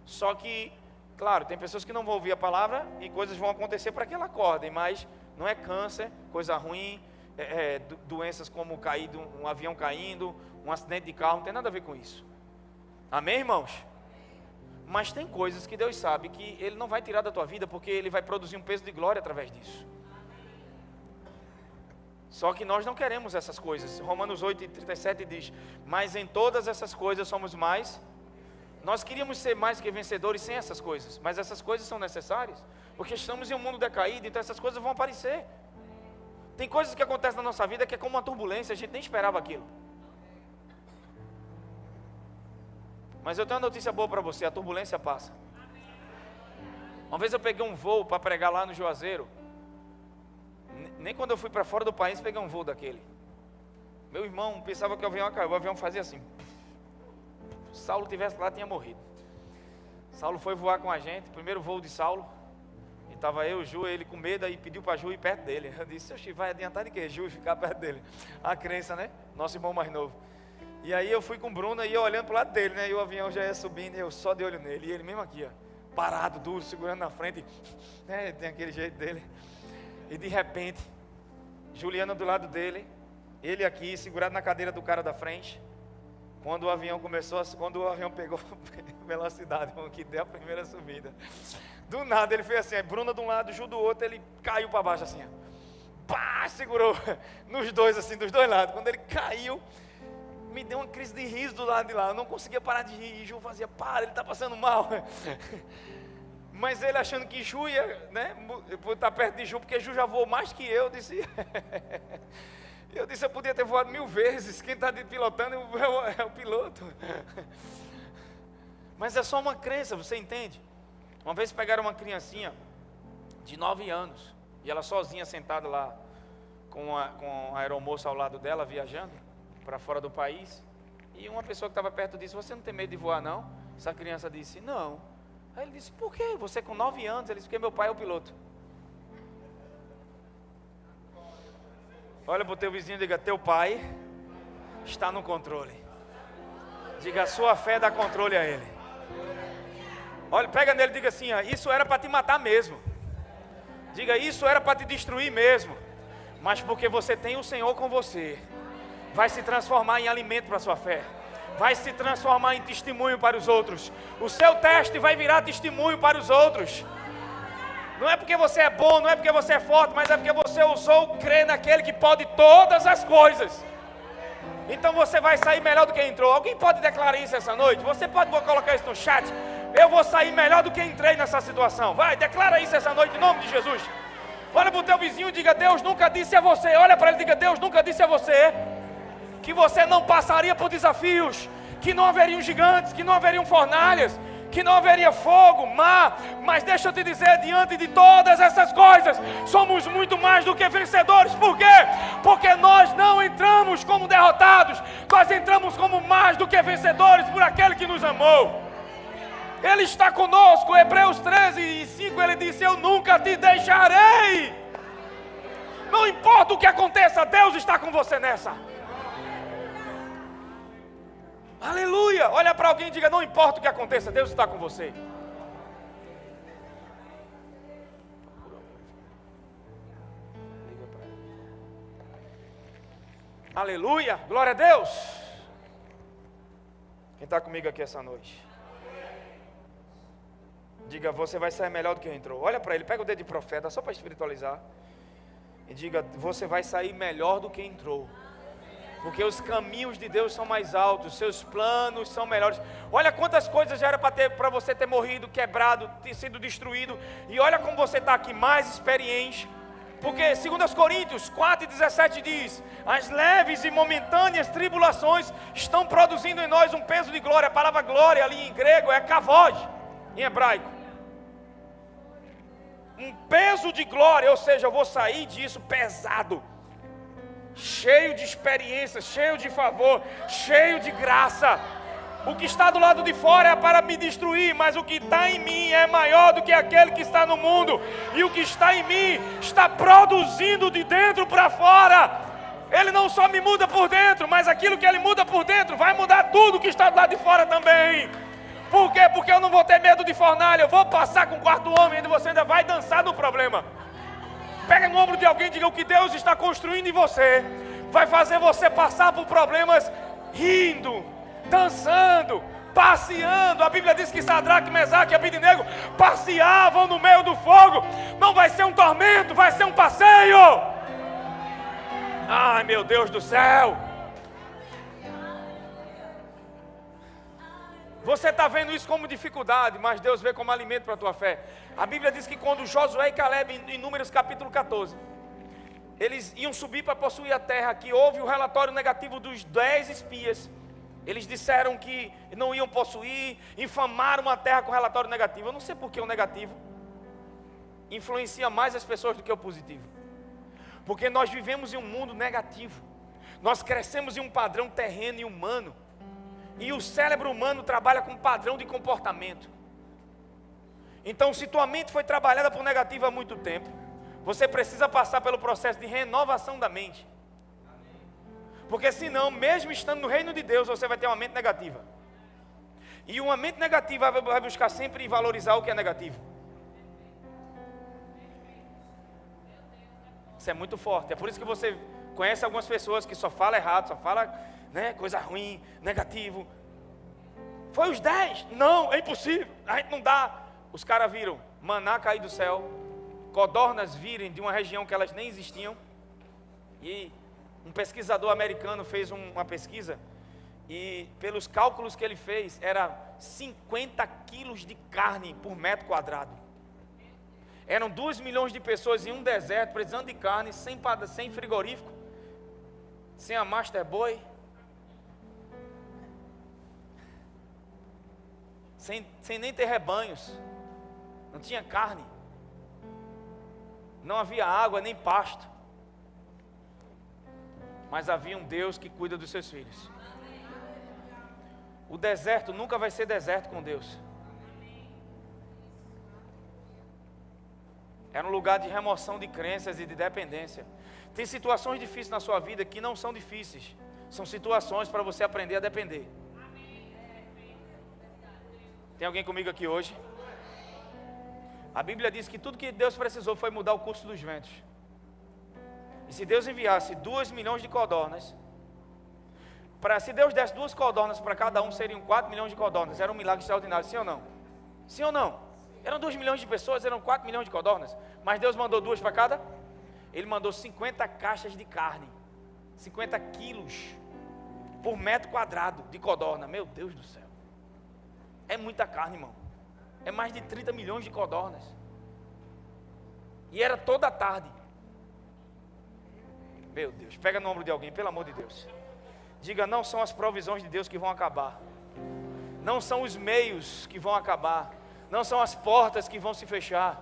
Só que, claro, tem pessoas que não vão ouvir a palavra e coisas vão acontecer para que ela acordem, mas não é câncer, coisa ruim, doenças como um avião caindo, um acidente de carro, não tem nada a ver com isso. Amém, irmãos? Mas tem coisas que Deus sabe que Ele não vai tirar da tua vida, porque Ele vai produzir um peso de glória através disso. Só que nós não queremos essas coisas. Romanos 8:37 diz, mas em todas essas coisas somos mais. Nós queríamos ser mais que vencedores sem essas coisas, mas essas coisas são necessárias, porque estamos em um mundo decaído, então essas coisas vão aparecer. Tem coisas que acontecem na nossa vida que é como uma turbulência, a gente nem esperava aquilo. Mas eu tenho uma notícia boa para você, a turbulência passa. Uma vez eu peguei um voo para pregar lá no Juazeiro. Nem quando eu fui para fora do país peguei um voo daquele. Meu irmão pensava que o avião caiu, o avião fazia assim. Se Saulo estivesse lá, tinha morrido. Saulo foi voar com a gente, primeiro voo de Saulo. E estava eu, Ju, ele com medo, e pediu para Ju ir perto dele. Eu disse, oxi, vai adiantar de quê? Ju ficar perto dele. A crença, né? Nosso irmão mais novo. E aí eu fui com o Bruno e eu olhando para o lado dele, né? E o avião já ia subindo e eu só de olho nele. E ele mesmo aqui, ó, parado, duro, segurando na frente. Tem aquele jeito dele. E de repente, Juliana do lado dele, ele aqui, segurado na cadeira do cara da frente. Quando o avião pegou velocidade, que deu a primeira subida. Do nada ele fez assim, a Bruna de um lado, Ju do outro, ele caiu para baixo assim. Pá, segurou nos dois assim, dos dois lados. Quando ele caiu, me deu uma crise de riso do lado de lá. Eu não conseguia parar de rir. E Ju fazia, para, ele está passando mal. Mas ele achando que Ju ia, né, por estar perto de Ju, porque Ju já voou mais que eu, eu podia ter voado 1000 vezes, quem está pilotando é o piloto. Mas é só uma crença, você entende? Uma vez pegaram uma criancinha de 9 anos, e ela sozinha sentada lá, com a aeromoça ao lado dela, viajando para fora do país. E uma pessoa que estava perto disse: você não tem medo de voar não? Essa criança disse: não. Aí ele disse: por quê? Você com 9 anos? Ele disse: porque meu pai é o piloto. Olha para o teu vizinho e diga: teu pai está no controle. Diga: a sua fé dá controle a ele. Olha, pega nele e diga assim: isso era para te matar mesmo. Diga: isso era para te destruir mesmo. Mas porque você tem o Senhor com você, vai se transformar em alimento para a sua fé. Vai se transformar em testemunho para os outros. O seu teste vai virar testemunho para os outros. Não é porque você é bom, não é porque você é forte, mas é porque você ousou crer naquele que pode todas as coisas. Então você vai sair melhor do que entrou. Alguém pode declarar isso essa noite? Você pode colocar isso no chat? Eu vou sair melhor do que entrei nessa situação. Vai, declara isso essa noite em nome de Jesus. Olha para o teu vizinho e diga: Deus nunca disse a você. Olha para ele e diga: Deus nunca disse a você que você não passaria por desafios, que não haveriam gigantes, que não haveriam fornalhas, que não haveria fogo, mar. Mas deixa eu te dizer, diante de todas essas coisas, somos muito mais do que vencedores. Por quê? Porque nós não entramos como derrotados, nós entramos como mais do que vencedores por aquele que nos amou. Ele está conosco. Hebreus 13:5 ele disse: eu nunca te deixarei. Não importa o que aconteça, Deus está com você nessa. Aleluia. Olha para alguém e diga: não importa o que aconteça, Deus está com você. Aleluia, glória a Deus. Quem está comigo aqui essa noite? Diga: você vai sair melhor do que entrou. Olha para ele, pega o dedo de profeta, só para espiritualizar. E diga: você vai sair melhor do que entrou. Porque os caminhos de Deus são mais altos, seus planos são melhores. Olha quantas coisas já era para você ter morrido, quebrado, ter sido destruído. E olha como você está aqui, mais experiente. Porque 2 Coríntios 4:17 diz: as leves e momentâneas tribulações estão produzindo em nós um peso de glória. A palavra glória ali em grego é kavod, em hebraico. Um peso de glória, ou seja, eu vou sair disso pesado, cheio de experiência, cheio de favor, cheio de graça. O que está do lado de fora é para me destruir, mas o que está em mim é maior do que aquele que está no mundo. E o que está em mim está produzindo de dentro para fora. Ele não só me muda por dentro, mas aquilo que ele muda por dentro vai mudar tudo que está do lado de fora também. Por quê? Porque eu não vou ter medo de fornalha. Eu vou passar com o quarto homem e você ainda vai dançar no problema. Pega no ombro de alguém e diga: o que Deus está construindo em você vai fazer você passar por problemas rindo, dançando, passeando. A Bíblia diz que Sadraque, Mesaque e Abednego passeavam no meio do fogo. Não vai ser um tormento, vai ser um passeio. Ai, meu Deus do céu. Você está vendo isso como dificuldade, mas Deus vê como alimento para a tua fé. A Bíblia diz que quando Josué e Caleb, em Números capítulo 14, eles iam subir para possuir a terra, que houve o relatório negativo dos 10 espias. Eles disseram que não iam possuir, infamaram uma terra com relatório negativo. Eu não sei por que o negativo influencia mais as pessoas do que o positivo. Porque nós vivemos em um mundo negativo. Nós crescemos em um padrão terreno e humano. E o cérebro humano trabalha com padrão de comportamento. Então, se tua mente foi trabalhada por negativo há muito tempo, você precisa passar pelo processo de renovação da mente. Porque senão, mesmo estando no reino de Deus, você vai ter uma mente negativa. E uma mente negativa vai buscar sempre valorizar o que é negativo. Isso é muito forte. É por isso que você conhece algumas pessoas que só falam errado, só falam, coisa ruim, negativo. Foi os 10? Não, é impossível, a gente não dá. Os caras viram maná cair do céu, codornas virem de uma região que elas nem existiam. E um pesquisador americano fez uma pesquisa, e pelos cálculos que ele fez, era 50 quilos de carne por metro quadrado. Eram 2 milhões de pessoas em um deserto, precisando de carne, sem frigorífico, sem a Master Boy. sem nem ter rebanhos, não tinha carne, não havia água nem pasto, mas havia um Deus que cuida dos seus filhos. O deserto nunca vai ser deserto com Deus. Era um lugar de remoção de crenças e de dependência. Tem situações difíceis na sua vida que não são difíceis, são situações para você aprender a depender. Tem alguém comigo aqui hoje? A Bíblia diz que tudo que Deus precisou foi mudar o curso dos ventos. E se Deus enviasse 2 milhões de codornas, se Deus desse 2 codornas para cada um, seriam 4 milhões de codornas. Era um milagre extraordinário, sim ou não? Sim ou não? Eram 2 milhões de pessoas, eram 4 milhões de codornas. Mas Deus mandou 2 para cada? Ele mandou 50 caixas de carne, 50 quilos por metro quadrado de codorna. Meu Deus do céu. É muita carne, irmão. É mais de 30 milhões de codornas. E era toda a tarde. Meu Deus, pega no ombro de alguém, pelo amor de Deus. Diga, não são as provisões de Deus que vão acabar. Não são os meios que vão acabar. Não são as portas que vão se fechar.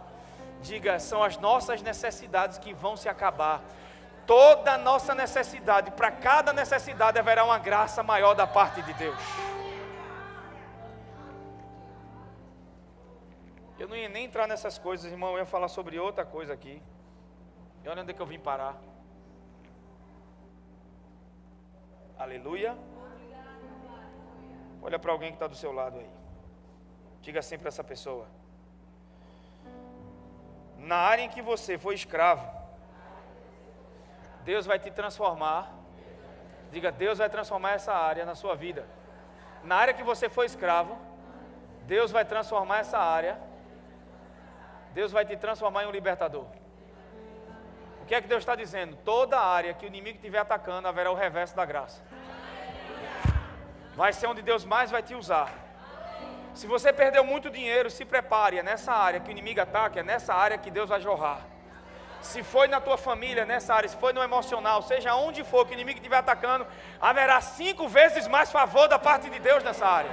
Diga, são as nossas necessidades que vão se acabar. Toda a nossa necessidade, para cada necessidade haverá uma graça maior da parte de Deus. Eu não ia nem entrar nessas coisas, irmão, eu ia falar sobre outra coisa aqui. E olha onde é que eu vim parar. Aleluia. Olha para alguém que está do seu lado aí. Diga sempre a essa pessoa: na área em que você foi escravo, Deus vai te transformar. Diga, Deus vai transformar essa área na sua vida. Na área que você foi escravo, Deus vai transformar essa área. Deus vai te transformar em um libertador. O que é que Deus está dizendo? Toda área que o inimigo estiver atacando, haverá o reverso da graça. Vai ser onde Deus mais vai te usar. Se você perdeu muito dinheiro, se prepare, é nessa área que o inimigo ataca, é nessa área que Deus vai jorrar. Se foi na tua família, nessa área, se foi no emocional, seja onde for que o inimigo estiver atacando, haverá 5 vezes mais favor da parte de Deus nessa área.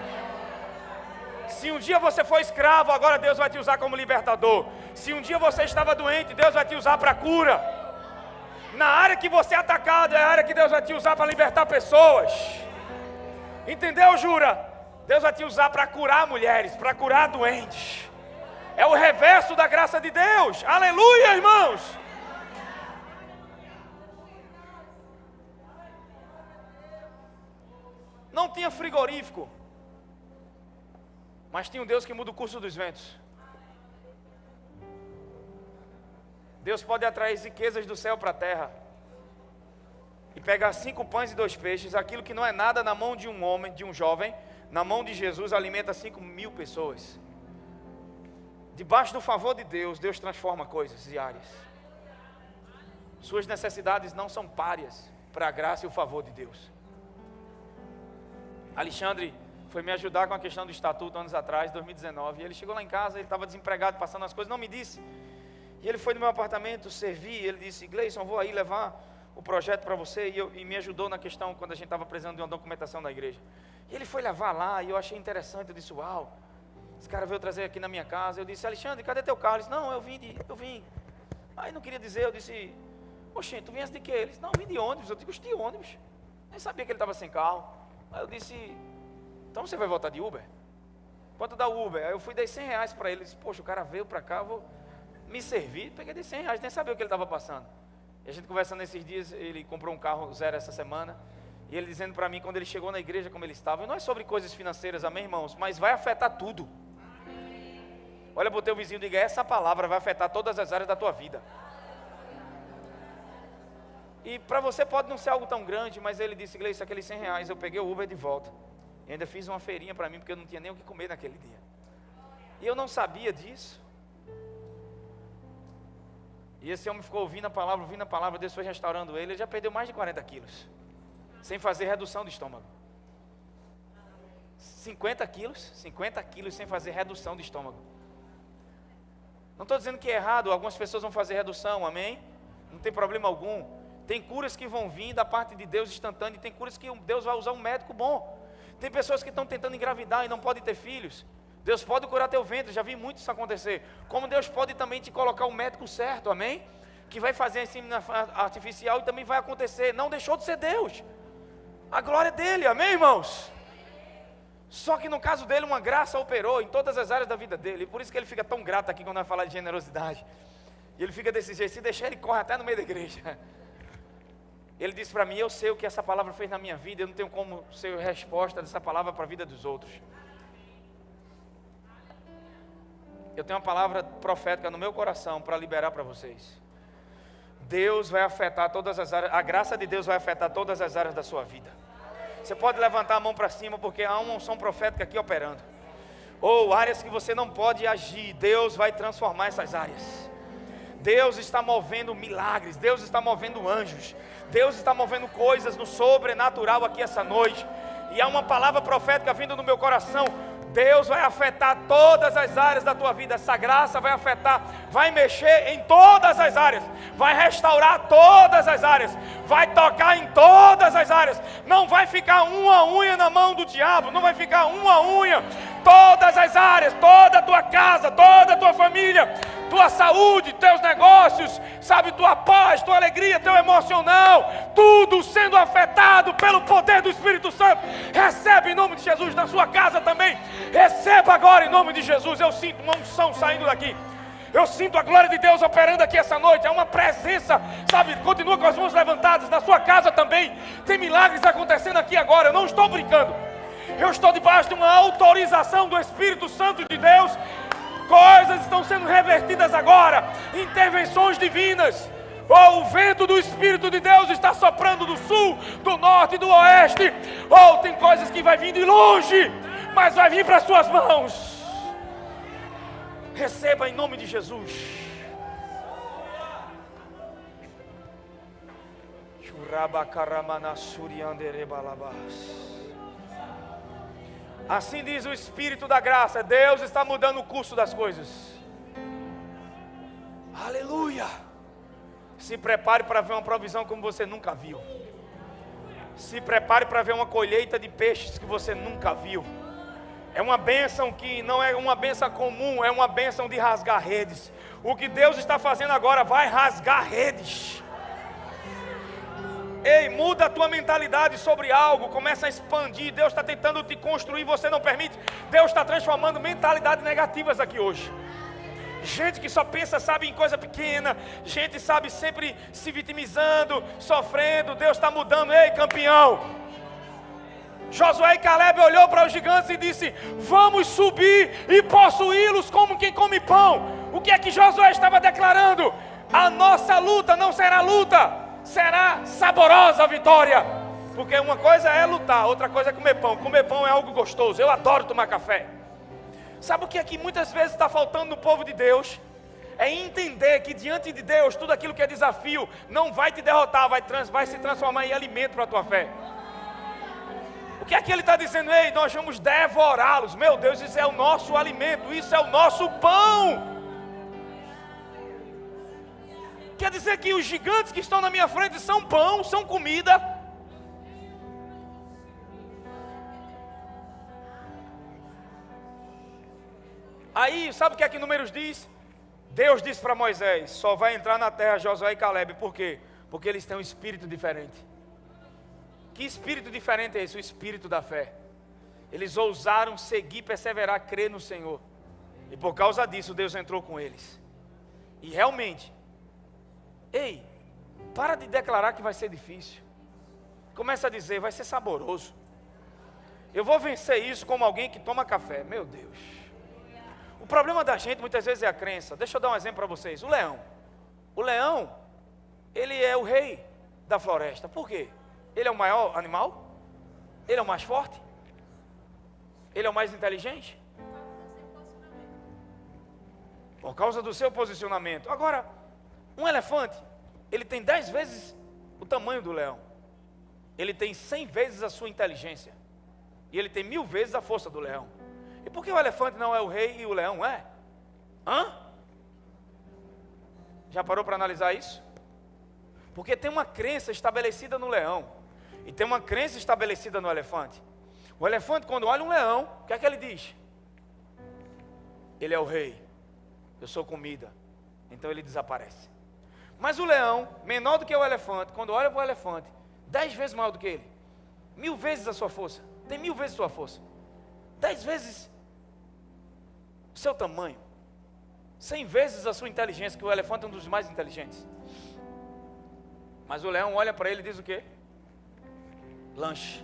Se um dia você foi escravo, agora Deus vai te usar como libertador. Se um dia você estava doente, Deus vai te usar para cura. Na área que você é atacado, é a área que Deus vai te usar para libertar pessoas. Entendeu, Jura? Deus vai te usar para curar mulheres, para curar doentes. É o reverso da graça de Deus. Aleluia, irmãos. Não tinha frigorífico, mas tinha um Deus que muda o curso dos ventos. Deus pode atrair as riquezas do céu para a terra e pegar 5 pães e 2 peixes, aquilo que não é nada na mão de um homem, de um jovem, na mão de Jesus alimenta 5.000 pessoas. Debaixo do favor de Deus, Deus transforma coisas e áreas. Suas necessidades não são párias para a graça e o favor de Deus. Alexandre foi me ajudar com a questão do estatuto anos atrás, 2019. E ele chegou lá em casa, ele estava desempregado, passando as coisas, não me disse. E ele foi no meu apartamento servir, ele disse: Gleison, vou aí levar o projeto para você. E me ajudou na questão quando a gente estava precisando de uma documentação da igreja. E ele foi levar lá e eu achei interessante, eu disse: uau, esse cara veio trazer aqui na minha casa. Eu disse: Alexandre, cadê teu carro? Ele disse: não, eu vim. Aí não queria dizer, eu disse: oxe, tu vinhas de quê? Ele disse: não, eu vim de ônibus. Eu digo: de ônibus? Nem sabia que ele estava sem carro. Aí eu disse: então você vai voltar de Uber? Quanto dá o Uber? Aí eu fui, dei R$100 para ele. Ele disse: poxa, o cara veio para cá, eu vou me servir. Peguei de R$100, nem sabia o que ele estava passando. E a gente conversando esses dias, ele comprou um carro zero essa semana. E ele dizendo para mim, quando ele chegou na igreja, como ele estava, e não é sobre coisas financeiras, amém, irmãos? Mas vai afetar tudo. Olha para o teu vizinho e diga: essa palavra vai afetar todas as áreas da tua vida. E para você pode não ser algo tão grande, mas ele disse: Gleice, aqueles R$100, eu peguei o Uber de volta. E ainda fiz uma feirinha para mim, porque eu não tinha nem o que comer naquele dia. E eu não sabia disso. E esse homem ficou ouvindo a palavra, Deus foi restaurando ele já perdeu mais de 40 quilos. Sem fazer redução de estômago. 50 quilos sem fazer redução de estômago. Não estou dizendo que é errado, algumas pessoas vão fazer redução, amém? Não tem problema algum. Tem curas que vão vir da parte de Deus instantânea, e tem curas que Deus vai usar um médico bom. Tem pessoas que estão tentando engravidar e não podem ter filhos. Deus pode curar teu ventre, já vi muito isso acontecer. Como Deus pode também te colocar o médico certo, amém? Que vai fazer a inseminação artificial e também vai acontecer. Não deixou de ser Deus. A glória é dele, amém, irmãos? Só que no caso dele, uma graça operou em todas as áreas da vida dele. E por isso que ele fica tão grato aqui quando vai falar de generosidade. E ele fica desse jeito, se deixar ele corre até no meio da igreja. Ele disse para mim, eu sei o que essa palavra fez na minha vida, eu não tenho como ser resposta dessa palavra para a vida dos outros. Eu tenho uma palavra profética no meu coração para liberar para vocês. Deus vai afetar todas as áreas, a graça de Deus vai afetar todas as áreas da sua vida. Você pode levantar a mão para cima, porque há uma unção profética aqui operando. Ou áreas que você não pode agir, Deus vai transformar essas áreas. Deus está movendo milagres, Deus está movendo anjos, Deus está movendo coisas no sobrenatural aqui essa noite. E há uma palavra profética vindo no meu coração. Deus vai afetar todas as áreas da tua vida. Essa graça vai afetar, vai mexer em todas as áreas, vai restaurar todas as áreas, vai tocar em todas as áreas. Não vai ficar uma unha na mão do diabo, não vai ficar uma unha. Todas as áreas, toda a tua casa, toda a tua família, tua saúde, teus negócios, sabe, tua paz, tua alegria, teu emocional, tudo sendo afetado pelo poder do Espírito Santo. Recebe em nome de Jesus, na sua casa também, receba agora em nome de Jesus. Eu sinto uma unção saindo daqui, eu sinto a glória de Deus operando aqui essa noite, é uma presença, sabe, continua com as mãos levantadas, na sua casa também, tem milagres acontecendo aqui agora, eu não estou brincando, eu estou debaixo de uma autorização do Espírito Santo de Deus. Coisas estão sendo revertidas agora, intervenções divinas. O vento do Espírito de Deus está soprando do sul, do norte e do oeste. Tem coisas que vai vir de longe, mas vai vir para as suas mãos. Receba em nome de Jesus. Assim diz o Espírito da graça, Deus está mudando o curso das coisas. Aleluia. Se prepare para ver uma provisão como você nunca viu. Se prepare para ver uma colheita de peixes que você nunca viu. É uma bênção que não é uma bênção comum, é uma bênção de rasgar redes. O que Deus está fazendo agora vai rasgar redes. Ei, muda a tua mentalidade sobre algo, começa a expandir. Deus está tentando te construir, você não permite. Deus está transformando mentalidades negativas aqui hoje. Gente que só pensa, sabe, em coisa pequena. Gente, sabe, sempre se vitimizando, sofrendo. Deus está mudando. Ei, campeão. Josué e Caleb olhou para os gigantes e disse, vamos subir e possuí-los como quem come pão. O que é que Josué estava declarando? A nossa luta não será luta, será saborosa a vitória. Porque uma coisa é lutar, outra coisa é comer pão. Comer pão é algo gostoso, eu adoro tomar café. Sabe o que é que muitas vezes está faltando no povo de Deus? É entender que diante de Deus, tudo aquilo que é desafio não vai te derrotar, vai se transformar em alimento para a tua fé. O que é que ele está dizendo? Ei, nós vamos devorá-los. Meu Deus, isso é o nosso alimento, isso é o nosso pão. Quer dizer que os gigantes que estão na minha frente são pão, são comida. Aí, sabe o que é que Números diz? Deus disse para Moisés, só vai entrar na terra Josué e Caleb. Por quê? Porque eles têm um espírito diferente. Que espírito diferente é esse? O espírito da fé. Eles ousaram seguir, perseverar, crer no Senhor. E por causa disso, Deus entrou com eles. E realmente, ei, para de declarar que vai ser difícil. Começa a dizer, vai ser saboroso. Eu vou vencer isso como alguém que toma café. Meu Deus. O problema da gente muitas vezes é a crença. Deixa eu dar um exemplo para vocês. O leão. O leão, ele é o rei da floresta. Por quê? Ele é o maior animal? Ele é o mais forte? Ele é o mais inteligente? Por causa do seu posicionamento. Agora, um elefante, ele tem 10 vezes o tamanho do leão. Ele tem 100 vezes a sua inteligência. E ele tem 1000 vezes a força do leão. E por que o elefante não é o rei e o leão é? Já parou para analisar isso? Porque tem uma crença estabelecida no leão. E tem uma crença estabelecida no elefante. O elefante, quando olha um leão, o que é que ele diz? ele é o rei, eu sou comida. Então ele desaparece. Mas o leão, menor do que o elefante, quando olha para o elefante, 10 vezes maior do que ele, 1000 vezes a sua força, tem 1000 vezes a sua força, 10 vezes o seu tamanho, 100 vezes a sua inteligência, que o elefante é um dos mais inteligentes. Mas o leão olha para ele e diz o quê? Lanche.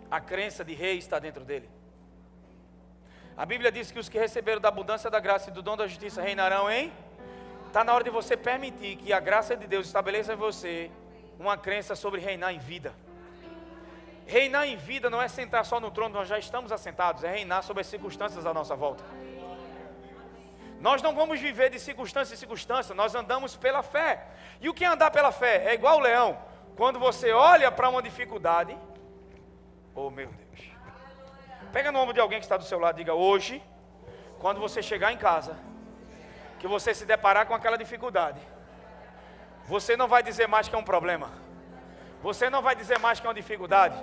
A crença de rei está dentro dele. A Bíblia diz que os que receberam da abundância da graça e do dom da justiça reinarão em... Está na hora de você permitir que a graça de Deus estabeleça em você uma crença sobre reinar em vida. Reinar em vida não é sentar só no trono, nós já estamos assentados, é reinar sobre as circunstâncias à nossa volta. Nós não vamos viver de circunstância em circunstância, nós andamos pela fé. E o que é andar pela fé? É igual o leão. Quando você olha para uma dificuldade, oh meu Deus, pega no ombro de alguém que está do seu lado e diga: hoje, quando você chegar em casa, que você se deparar com aquela dificuldade, você não vai dizer mais que é um problema, você não vai dizer mais que é uma dificuldade,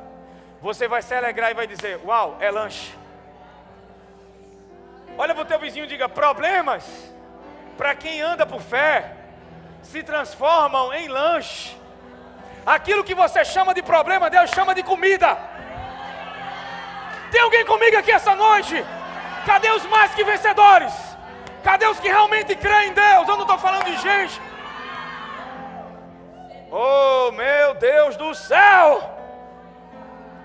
você vai se alegrar e vai dizer: uau, é lanche. Olha para o teu vizinho e diga: problemas, para quem anda por fé, se transformam em lanche. Aquilo que você chama de problema, Deus chama de comida. Tem alguém comigo aqui essa noite? Cadê os mais que vencedores? Cadê os que realmente creem em Deus? Eu não estou falando de gente. Oh meu Deus do céu!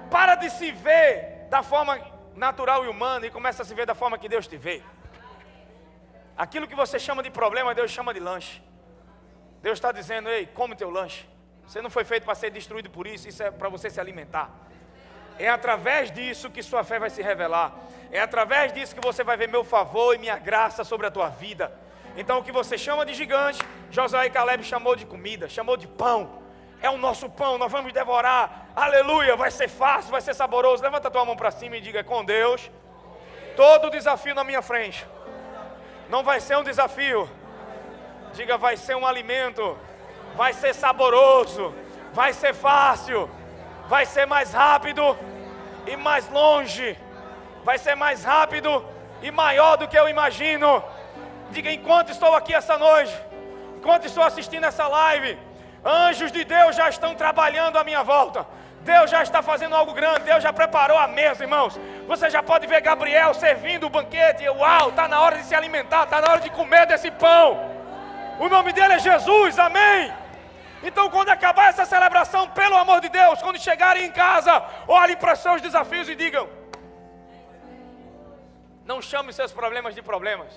Para de se ver da forma natural e humana e começa a se ver da forma que Deus te vê. Aquilo que você chama de problema, Deus chama de lanche. Deus está dizendo: ei, come teu lanche. Você não foi feito para ser destruído por isso, isso é para você se alimentar. É através disso que sua fé vai se revelar. É através disso que você vai ver meu favor e minha graça sobre a tua vida. Então o que você chama de gigante, Josué e Caleb chamou de comida, chamou de pão. É o nosso pão, nós vamos devorar. Aleluia, vai ser fácil, vai ser saboroso. Levanta a tua mão para cima e diga: com Deus, todo desafio na minha frente não vai ser um desafio. Diga: vai ser um alimento. Vai ser saboroso, vai ser fácil, vai ser mais rápido e mais longe, vai ser mais rápido e maior do que eu imagino. Diga: enquanto estou aqui essa noite, enquanto estou assistindo essa live, anjos de Deus já estão trabalhando à minha volta. Deus já está fazendo algo grande, Deus já preparou a mesa, irmãos. Você já pode ver Gabriel servindo o banquete. Uau, está na hora de se alimentar, está na hora de comer desse pão. O nome dele é Jesus, amém? Então quando acabar essa celebração, pelo amor de Deus, quando chegarem em casa, olhem para seus desafios e digam: não chame seus problemas de problemas.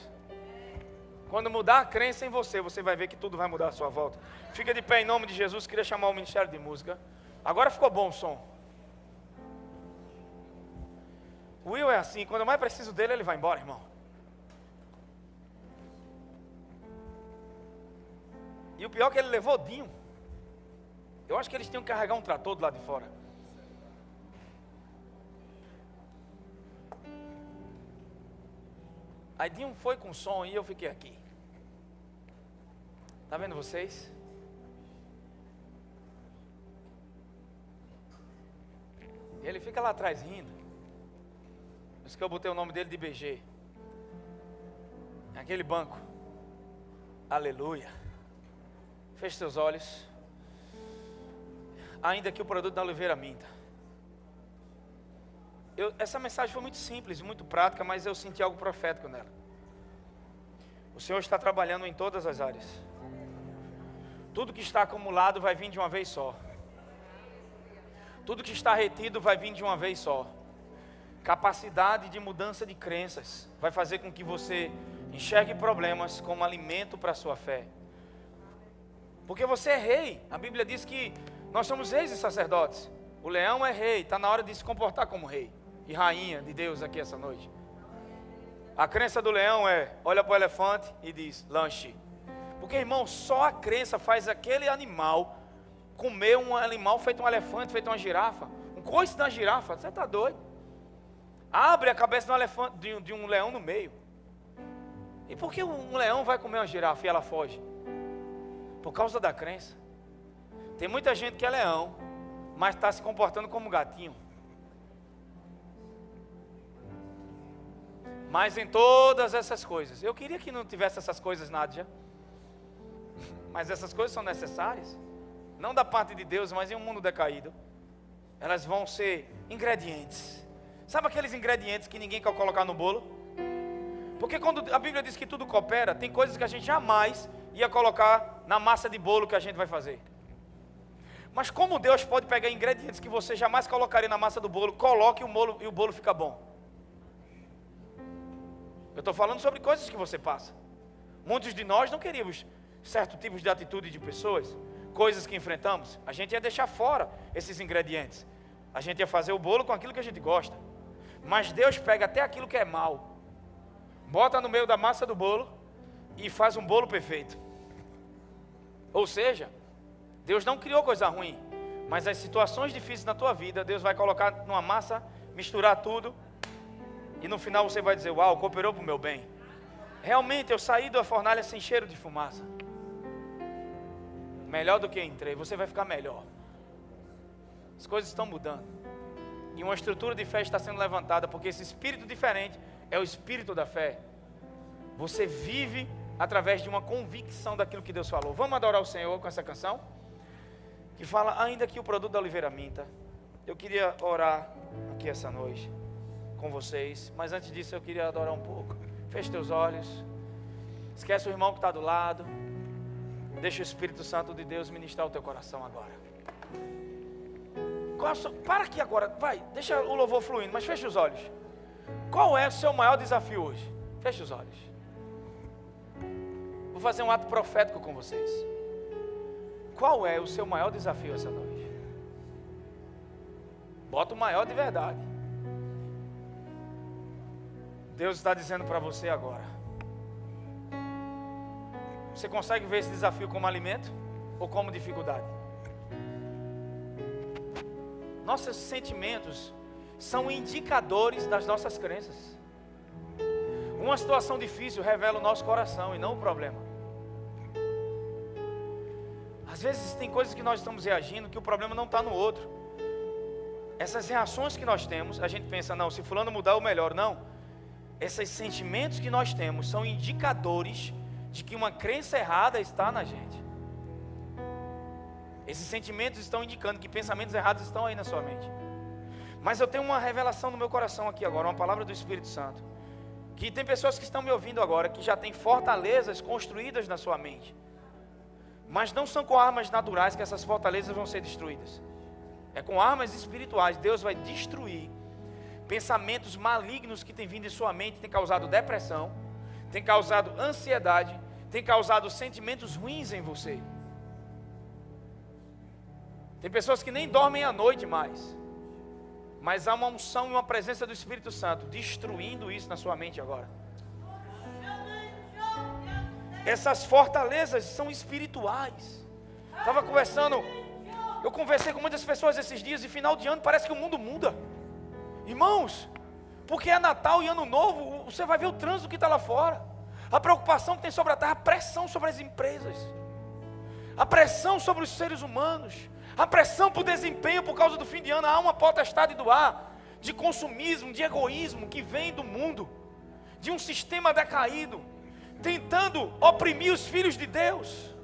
Quando mudar a crença em você, você vai ver que tudo vai mudar à sua volta. Fica de pé em nome de Jesus. Queria chamar o Ministério de Música. Agora ficou bom o som. O Will é assim, quando eu mais preciso dele, ele vai embora, irmão. E o pior é que ele levou Dinho. Eu acho que eles tinham que carregar um trator do lado de fora. Aí Dinho foi com som e eu fiquei aqui. Tá vendo vocês? E ele fica lá atrás rindo. Por isso que eu botei o nome dele de BG. Naquele banco. Aleluia. Feche seus olhos. Ainda que o produto da oliveira minta. Essa mensagem foi muito simples, muito prática, mas eu senti algo profético nela. O Senhor está trabalhando em todas as áreas. Tudo que está acumulado vai vir de uma vez só. Tudo que está retido vai vir de uma vez só. Capacidade de mudança de crenças vai fazer com que você enxergue problemas como alimento para a sua fé. Porque você é rei. A Bíblia diz que nós somos reis e sacerdotes. O leão é rei, está na hora de se comportar como rei e rainha de Deus aqui essa noite. A crença do leão é: olha para o elefante e diz: lanche. Porque, irmão, só a crença faz aquele animal comer um animal feito um elefante, feito uma girafa. Um coice da girafa, você está doido? Abre a cabeça de um elefante, de um leão no meio. E por que um leão vai comer uma girafa e ela foge? Por causa da crença. Tem muita gente que é leão, mas está se comportando como gatinho. Mas em todas essas coisas, eu queria que não tivesse essas coisas, Nádia, mas essas coisas são necessárias, não da parte de Deus, mas em um mundo decaído. Elas vão ser ingredientes. Sabe aqueles ingredientes que ninguém quer colocar no bolo? Porque quando a Bíblia diz que tudo coopera, tem coisas que a gente jamais ia colocar na massa de bolo que a gente vai fazer. Mas como Deus pode pegar ingredientes que você jamais colocaria na massa do bolo, coloque e o bolo fica bom. Eu estou falando sobre coisas que você passa. Muitos de nós não queríamos certo tipos de atitude de pessoas, coisas que enfrentamos. A gente ia deixar fora esses ingredientes. A gente ia fazer o bolo com aquilo que a gente gosta. Mas Deus pega até aquilo que é mal, bota no meio da massa do bolo e faz um bolo perfeito. Ou seja, Deus não criou coisa ruim, mas as situações difíceis na tua vida, Deus vai colocar numa massa, misturar tudo, e no final você vai dizer, uau, cooperou para o meu bem. Realmente eu saí da fornalha sem cheiro de fumaça. Melhor do que entrei, você vai ficar melhor. As coisas estão mudando. E uma estrutura de fé está sendo levantada, porque esse espírito diferente é o espírito da fé. Você vive através de uma convicção daquilo que Deus falou. Vamos adorar o Senhor com essa canção? Que fala, ainda que o produto da oliveira minta. Eu queria orar aqui essa noite com vocês, mas antes disso eu queria adorar um pouco. Feche teus olhos. Esquece o irmão que está do lado. Deixa o Espírito Santo de Deus ministrar o teu coração agora. Para aqui agora, vai, deixa o louvor fluindo, mas feche os olhos. Qual é o seu maior desafio hoje? Feche os olhos. Vou fazer um ato profético com vocês. Qual é o seu maior desafio essa noite? Bota o maior de verdade. Deus está dizendo para você agora. Você consegue ver esse desafio como alimento ou como dificuldade? Nossos sentimentos são indicadores das nossas crenças. Uma situação difícil revela o nosso coração e não o problema. Às vezes tem coisas que nós estamos reagindo que o problema não está no outro. Essas reações que nós temos, a gente pensa, não, se fulano mudar eu melhoro. Não, esses sentimentos que nós temos são indicadores de que uma crença errada está na gente. Esses sentimentos estão indicando que pensamentos errados estão aí na sua mente. Mas eu tenho uma revelação no meu coração aqui agora, uma palavra do Espírito Santo, que tem pessoas que estão me ouvindo agora, que já têm fortalezas construídas na sua mente, mas não são com armas naturais que essas fortalezas vão ser destruídas. É com armas espirituais. Deus vai destruir pensamentos malignos que têm vindo em sua mente, têm causado depressão, têm causado ansiedade, têm causado sentimentos ruins em você. Tem pessoas que nem dormem à noite mais, mas há uma unção e uma presença do Espírito Santo destruindo isso na sua mente agora. Essas fortalezas são espirituais. Eu conversei com muitas pessoas esses dias, e final de ano parece que o mundo muda. Irmãos, porque é Natal e Ano Novo, você vai ver o trânsito que está lá fora, a preocupação que tem sobre a terra, a pressão sobre as empresas, a pressão sobre os seres humanos, a pressão por desempenho por causa do fim de ano. Há uma potestade do ar, de consumismo, de egoísmo, que vem do mundo, de um sistema decaído, tentando oprimir os filhos de Deus.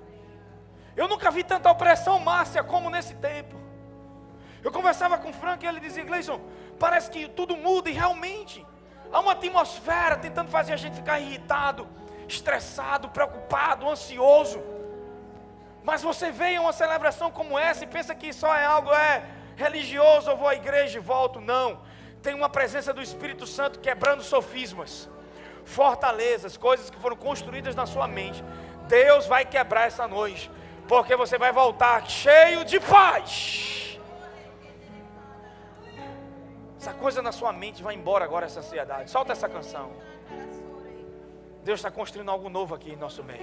Eu nunca vi tanta opressão, Márcia, como nesse tempo. Eu conversava com o Frank e ele dizia, Gleison, parece que tudo muda, e realmente há uma atmosfera tentando fazer a gente ficar irritado, estressado, preocupado, ansioso. Mas você vem a uma celebração como essa e pensa que só é algo religioso, eu vou à igreja e volto. Não, tem uma presença do Espírito Santo quebrando sofismas, fortalezas, coisas que foram construídas na sua mente. Deus vai quebrar essa noite, porque você vai voltar cheio de paz. Essa coisa na sua mente vai embora agora, essa ansiedade. Solta essa canção. Deus está construindo algo novo aqui em nosso meio.